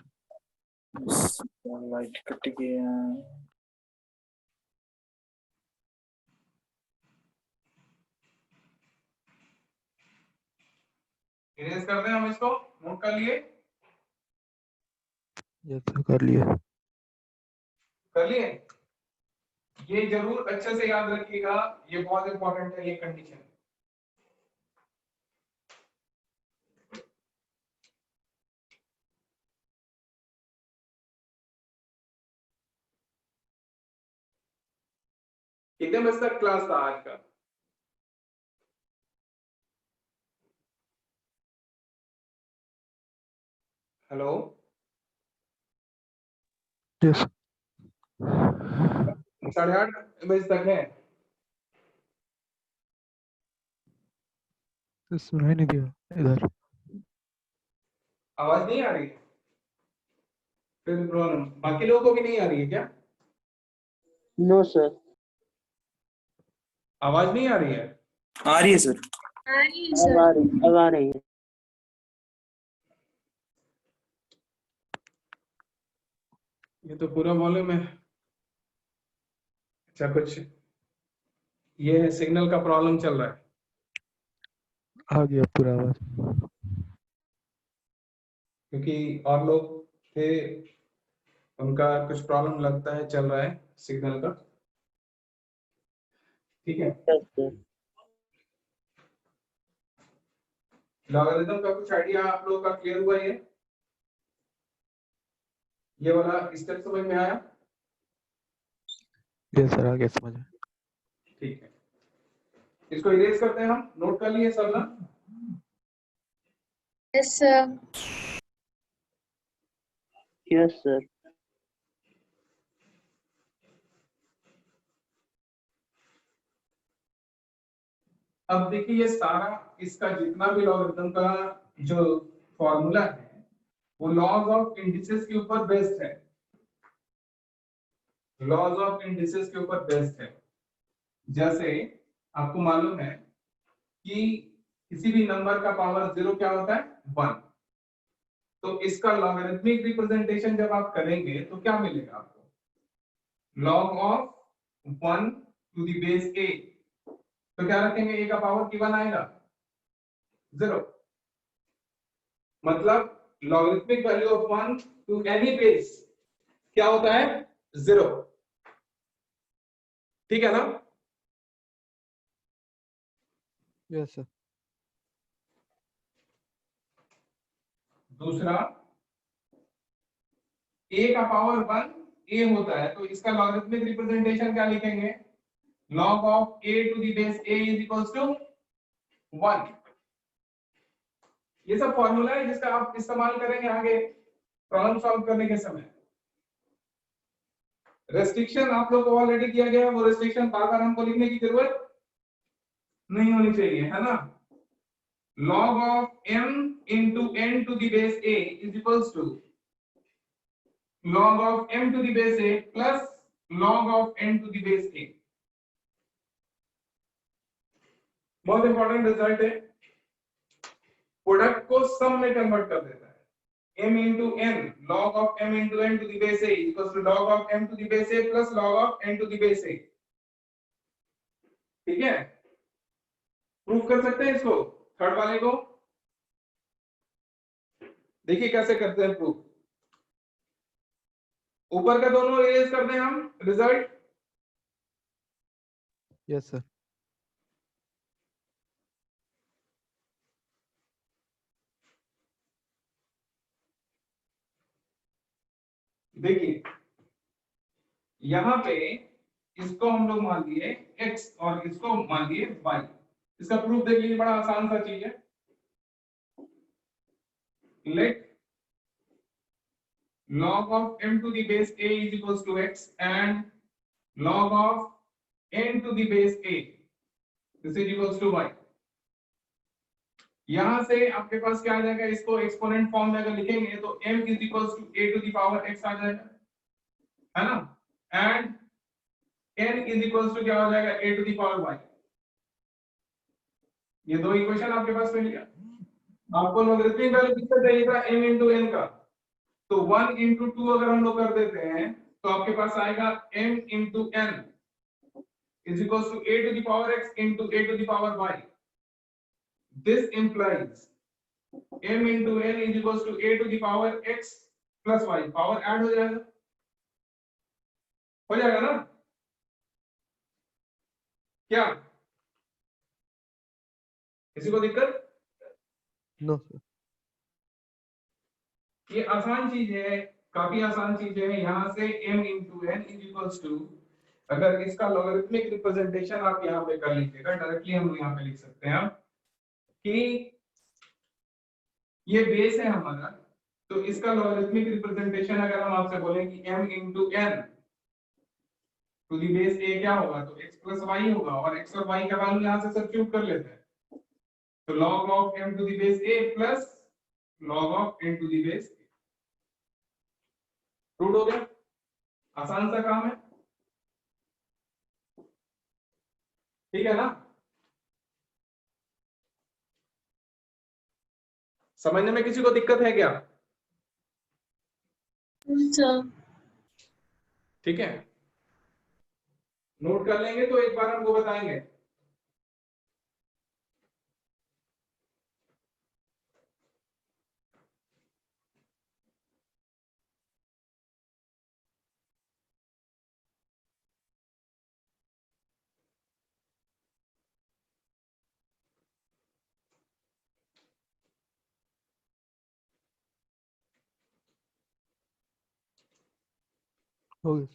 Light cut गया। इरेज कर दें हम इसको, नोट कर लिए? यस सर, कर लिए। कर लिए? ये जरूर अच्छे से याद रखिएगा, ये बहुत इंपॉर्टेंट है ये कंडीशन। कितने बजे तक क्लास था आज का? हेलो, यस 8:30 बजे तक है। सर, सुनाई नहीं दिया इधर। आवाज नहीं आ रही है? फिर प्रॉब्लम, बाकी लोगों को भी नहीं आ रही है क्या? No, sir. आवाज नहीं आ रही है? आ रही है सर। अब आ रही है। ये तो पूरा वॉल्यूम है। अच्छा, कुछ ये है, सिग्नल का प्रॉब्लम चल रहा है। आ गया पूरा आवाज। क्योंकि और लोग थे, उनका कुछ प्रॉब्लम लगता है चल रहा है सिग्नल का। ठीक है, Yes, sir. लॉगरिथम का कुछ आइडिया आप लोगों का क्लियर हुआ? ये वाला स्टेप समझ में आया? यस सर, आ गया समझ में। ठीक है, इसको इरेज करते हैं हम, नोट कर लिए सब ना? Yes, sir. Yes, sir. अब देखिए, ये सारा इसका जितना भी लॉगरिथम का जो फॉर्मूला है वो लॉज ऑफ इंडिसेस के ऊपर बेस्ड है। लॉज ऑफ इंडिसेस के ऊपर बेस्ड है। जैसे आपको मालूम है कि किसी भी नंबर का पावर 0 क्या होता है? 1। तो इसका लॉगरिथमिक रिप्रेजेंटेशन जब आप करेंगे तो क्या मिलेगा आपको? Log of 1 to the base a। तो क्या रखेंगे? a का पावर की 1 आएगा, 0। मतलब logarithmic value of 1 to any base क्या होता है? 0। ठीक है ना? Yes sir. दूसरा, a का पावर 1 a होता है, तो इसका लॉगरिथमिक रिप्रेजेंटेशन क्या लिखेंगे? log of a to the base a is equals to 1। ये सब फॉर्मूला है जिसका आप इस्तेमाल करेंगे आगे प्रॉब्लम सॉल्व करने के समय। रेस्ट्रिक्शन आप लोग को ऑलरेडी दिया गया है, वो रेस्ट्रिक्शन बार बार हमको लिखने की जरूरत नहीं होनी चाहिए, है ना? log of m into n to the base a is equals to log of m to the base a plus log of n to the base a। बहुत इंपॉर्टेंट रिजल्ट है, प्रोडक्ट को सम में कन्वर्ट कर देता है। m into n, log of m into n to the base a equals to log of m to the base a plus log of n to the base a। ठीक है, प्रूफ कर सकते हैं इसको, थर्ड वाले को। देखिए कैसे करते हैं प्रूफ। ऊपर का दोनों इरेज कर दें हम, रिजल्ट। Yes sir. देखिए यहां पे इसको हम लोग मान लिए x और इसको मान लिए y। इसका प्रूफ देख लीजिए, बड़ा आसान सा चीज है। Let log of m to the base a is equals to x and log of n to the base a this is equals to y। यहां से आपके पास क्या आ जाएगा? इसको एक्सपोनेंट फॉर्म में अगर लिखेंगे तो m is equals to a to the power x आ जाएगा, है ना? And n is equals to क्या हो जाएगा? a to the power y। ये दो इक्वेशन आपके पास मिल गया। आपको लॉगरिथमिक वैल्यू किसका चाहिए था? m into n का। तो 1 into 2 अगर हम लोग कर देते हैं तो आपके पास आएगा m into n is equals to a to the power x into a to the power y। This implies m into n is equals to a to the power x plus y, power add हो जाएगा ना? क्या किसी को दिक्कत? No, sir. ये आसान चीज है, काफी आसान चीज है। यहाँ से m into n is equals to, अगर इसका लॉगरिथमिक रिप्रेजेंटेशन आप यहाँ पे कर लीजिएगा, डायरेक्टली हम यहाँ पे लिख सकते हैं कि ये बेस है हमारा, तो इसका लॉगरिथमिक रिप्रेजेंटेशन अगर हम आपसे बोलें कि m into n to the base a क्या होगा, तो x plus y होगा, और x और y का वैल्यू यहाँ से सब्स्टिट्यूट कर लेते हैं, तो log of m to the base a plus log of n to the base a। Prove हो गया? आसान सा काम है, ठीक है ना? समझने में किसी को दिक्कत है क्या? ठीक है, नोट कर लेंगे तो एक बार हमको बताएंगे। Okay.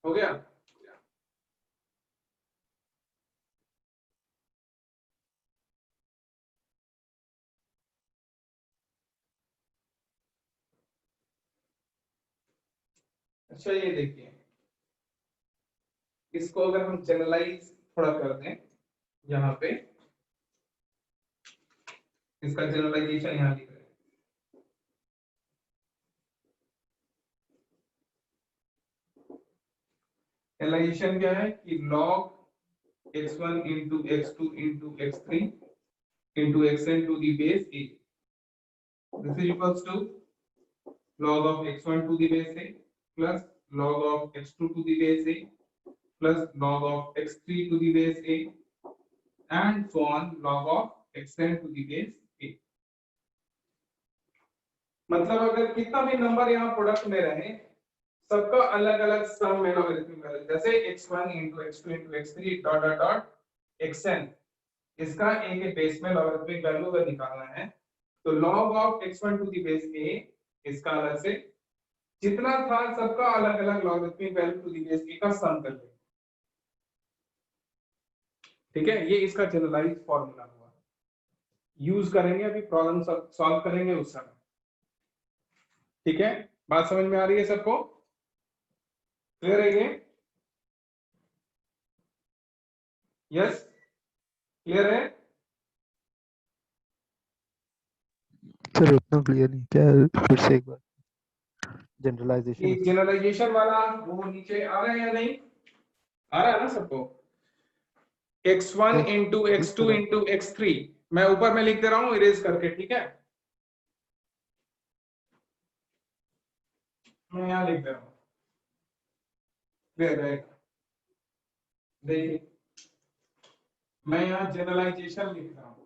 हो गया? अच्छा ये देखिए, इसको अगर हम जनरलाइज थोड़ा कर दें, यहाँ पे इसका जनरलाइजेशन यहाँ लिख रहे हैं। जनरलाइजेशन क्या है कि log x1 into x2 into x3 into xn to the base a, this is equals to log of x1 to the base a plus log of x2 to the base a plus log of x3 to the base a and so on log of xn to the base a। मतलब अगर कितना भी नंबर यहाँ प्रोडक्ट में रहे, सबका अलग अलग सम में लॉगरिथमिक वैल्यू, जैसे x1 into x2 into x3 dot dot dot xn, इसका a के बेस में लॉगरिथमिक वैल्यू अगर निकालना है तो log of x1 to the base a, इसका अलग से जितना था सबका अलग अलग logarithmic value to the base a का सम कर लेंगे। ठीक है, ये इसका जनरलाइज फॉर्मूला हुआ, यूज करेंगे अभी प्रॉब्लम सॉल्व करेंगे उस समय। ठीक है, बात समझ में आ रही है सबको? क्लियर है ये? यस, क्लियर है? सर उतना क्लियर नहीं, क्या फिर से एक बार जनरलाइजेशन? जनरलाइजेशन वाला वो नीचे आ रहा है या नहीं आ रहा है ना सबको? x1 into x2 into x3 मैं ऊपर में लिख दे रहा हूं इरेज करके, ठीक है? मैं यहाँ लिख दे रहा हूं, देखिए मैं यहाँ जनरलाइजेशन लिख रहा हूं।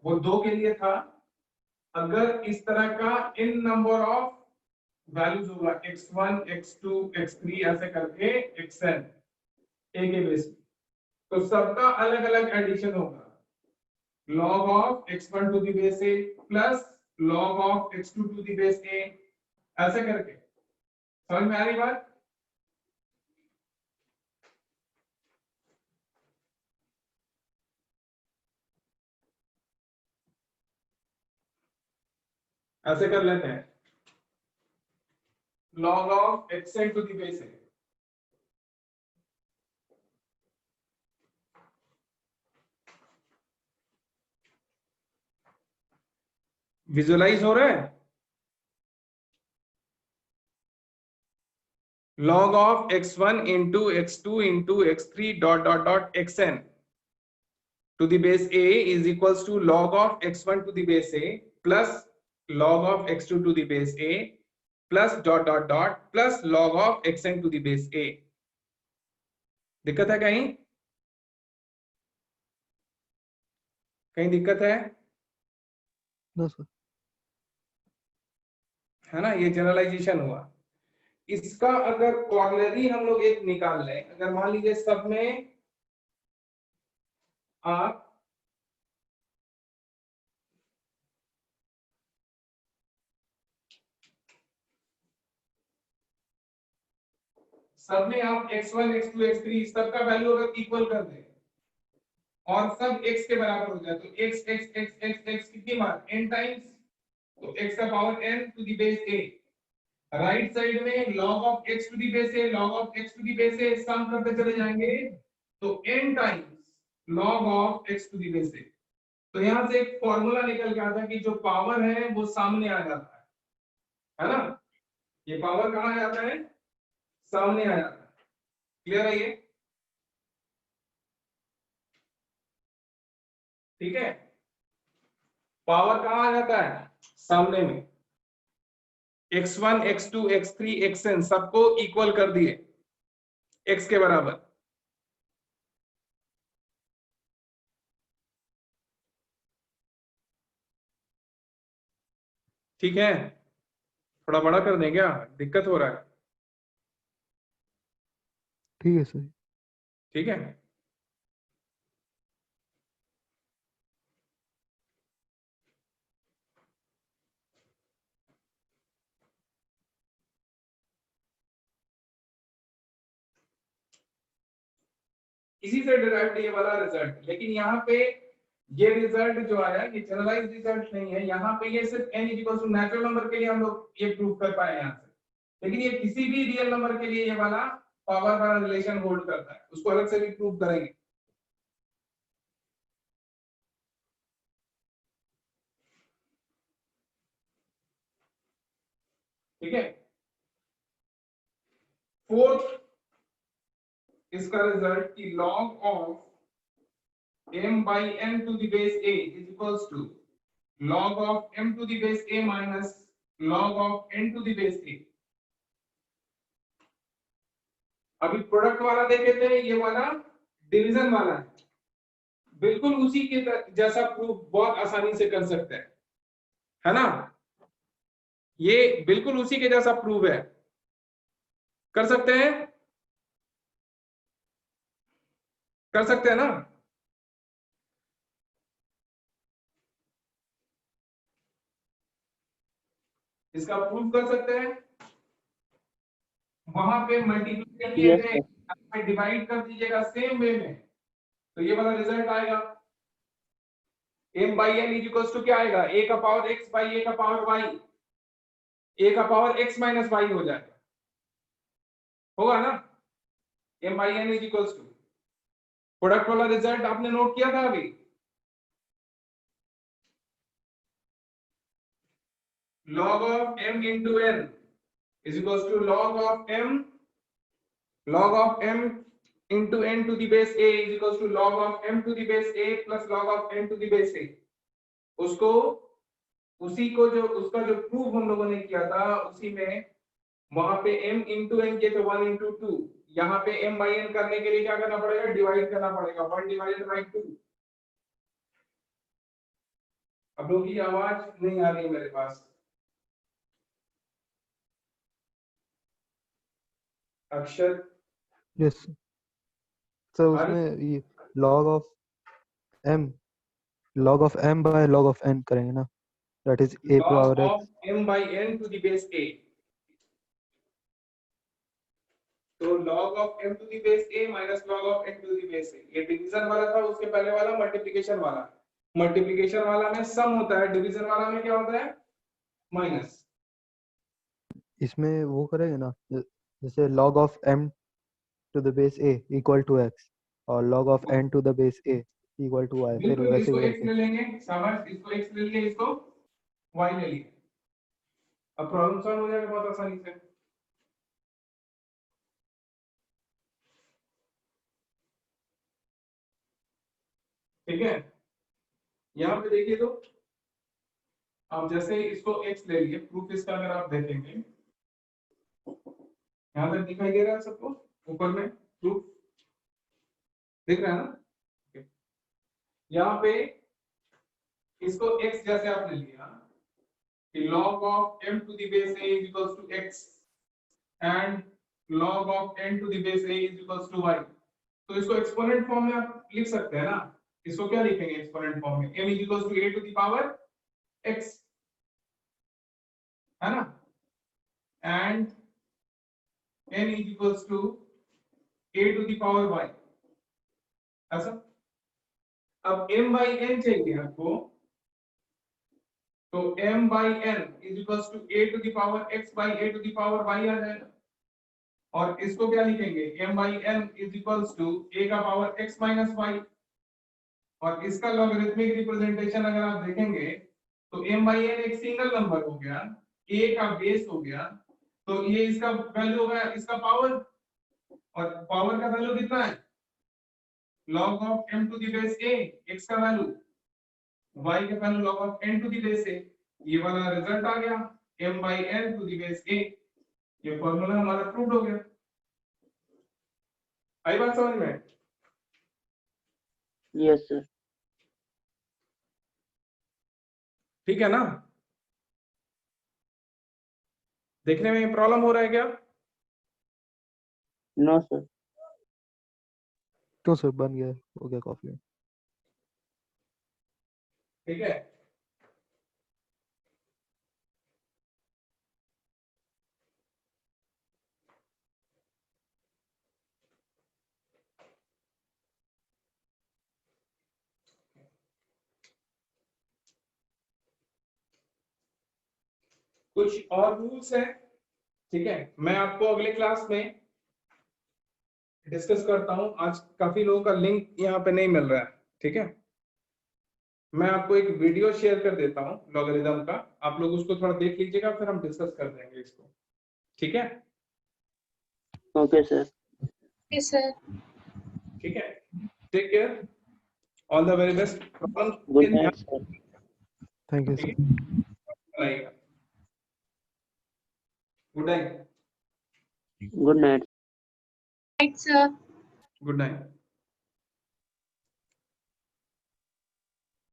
वो 2 के लिए था, अगर इस तरह का इन नंबर ऑफ वैल्यूज होगा x1 x2 x3 ऐसे करके xn a के बेस में, तो सबका अलग अलग एडिशन होगा, log of x1 to the base a plus log of x2 to the base a, ऐसे करके। समझ में आ रही बात? ऐसे कर लेते हैं, log of xn to the base a, visualise हो रहा है? log of x1 into x2 into x3 dot dot dot xn to the base a is equals to log of x1 to the base a plus log of x2 to the base a plus dot dot dot plus log of xn to the base a। दिक्कत है कहीं? कहीं दिक्कत है? No, sir. है ना, ये जनरलाइजेशन हुआ। इसका अगर कॉर्नरी हम लोग एक निकाल लें, अगर मान लीजिए सब में आप x1 x2 x3 सबका वैल्यू अगर इक्वल कर दे और सब x के बराबर हो जाए तो x x x x x कितनी बार n टाइम्स, तो x का power n to the base a। Right side में log of x to the base a log of x to the base a sum करते चले जाएंगे तो n times log of x to the base a। तो यहां से एक फॉर्मूला निकल के आता है कि जो पावर है वो सामने आ जाता है ना, ये पावर कहां आ जाता है, सामने आ जाता है। क्लियर है ये? ठीक है, पावर कहां आ जाता है, सामने में। x1 x2 x3 xn सबको इक्वल कर दिए x के बराबर। ठीक है, थोड़ा बड़ा कर दें क्या, दिक्कत हो रहा है? ठीक है सर। ठीक है, इसी से डिराइव्ड ये वाला रिजल्ट। लेकिन यहाँ पे ये रिजल्ट जो आया ये जनरलाइज्ड रिजल्ट नहीं है, यहाँ पे ये सिर्फ n equal to natural number के लिए हम लोग ये प्रूव कर पाए यहाँ से। लेकिन ये किसी भी रियल नंबर के लिए ये वाला पावर वाला रिलेशन होल्ड करता है, उसको अलग से भी प्रूव करेंगे। ठीक है, फोर्थ इसका रिजल्ट की log of m by n to the base a is equals to log of m to the base a minus log of n to the base a। अभी प्रोडक्ट वाला देखे थे, ये वाला डिवीजन वाला है, बिल्कुल उसी के जैसा प्रूफ बहुत आसानी से कर सकते हैं, है ना, ये बिल्कुल उसी के जैसा प्रूफ है, कर सकते हैं, कर सकते हैं ना। इसका प्रूफ कर सकते हैं, वहां पे मल्टीप्लाई किए Yes, थे, sir. डिवाइड कर दीजिएगा सेम वे में, तो ये वाला रिजल्ट आएगा। m by n equals to क्या आएगा, a का पावर x by a का पावर y, a का पावर x माइनस y हो जाएगा, होगा ना। m by n equals to product वाला रिजल्ट आपने नोट किया था अभी, log of m into n is equals to log of m into n to the base a is equals to log of m to the base a plus log of n to the base a। उसको उसी को जो उसका जो प्रूफ हम लोगों ने किया था उसी में वहां पे m into n के तो 1 into 2, यहाँ पे m by n करने के लिए क्या करना पड़ेगा, डिवाइड करना पड़ेगा, 1 divided by 2। अब लोगों की आवाज नहीं आ रही है मेरे पास, अक्षर। यस सर, उसमें ये log of m by log of n करेंगे ना, that is a power log x। of m by n to the base a, तो log of m to the base a minus log of n to the base a, ये डिवीजन वाला था, उसके पहले वाला मल्टीप्लिकेशन वाला। मल्टीप्लिकेशन वाला में सम होता है, डिवीजन वाला में क्या होता है, माइनस। इसमें वो करेंगे ना, जैसे log of m to the base a equal to x और log of n to the base a equal to y, फिर बिल्कुल, वैसे इसको x वैसे। ले लेंगे, शाबाश, इसको x ले लिए, इसको y ले लिए, अब प्रॉब्लम सॉल्व हो जाएगा बहुत आसानी से। ठीक है, यहाँ पे देखिए, तो आप जैसे इसको x ले लिए, प्रूफ इसका अगर आप देखेंगे, यहाँ तक दिखाई दे रहा है सबको, ऊपर में प्रूफ दिख रहा है ना। यहाँ पे इसको x जैसे आपने लिया कि log of m to the base a is equals to x and log of n to the base a is equals to y, तो इसको एक्सपोनेंट फॉर्म में आप लिख सकते हैं ना। इसको क्या लिखेंगे एक्सपोनेंट फॉर्म में? m is equals to a to the power x, है ना, and n is equals to a to the power y, ऐसा। अब m by n चाहिए आपको, तो m by n is equals to a to the power x by a to the power y आ जाएगा। और इसको क्या लिखेंगे? m by n is equals to a का पावर x minus y, और इसका लॉगरिथमिक रिप्रेजेंटेशन अगर आप देखेंगे तो m by n एक सिंगल नंबर हो गया, a का बेस हो गया, तो ये इसका वैल्यू होगा इसका पावर, और पावर का वैल्यू कितना है? log of m to the base a, x का वैल्यू, y का value log of n to the base a, ये वाला रिजल्ट आ गया m by n to the base a, ये फॉर्मूला हमारा प्रूव हो गया। आई बात समझ में? Yes, sir. ठीक है ना? देखने में प्रॉब्लम हो रहा है क्या? No, sir. तो सर बन गया, हो गया काफी। ठीक है, कुछ और रूल्स हैं। ठीक है, मैं आपको अगले क्लास में डिस्कस करता हूं। आज काफी लोगों का लिंक यहाँ पे नहीं मिल रहा है। ठीक है, मैं आपको एक वीडियो शेयर कर देता हूं लॉगरिथम का, आप लोग उसको थोड़ा देख लीजिएगा, फिर हम डिस्कस कर देंगे इसको। ठीक है, Okay, sir. Okay, sir. ठीक है, take care, all the very best. Good night, sir. Thank you sir. Good night. Good night. Right, sir. Good night.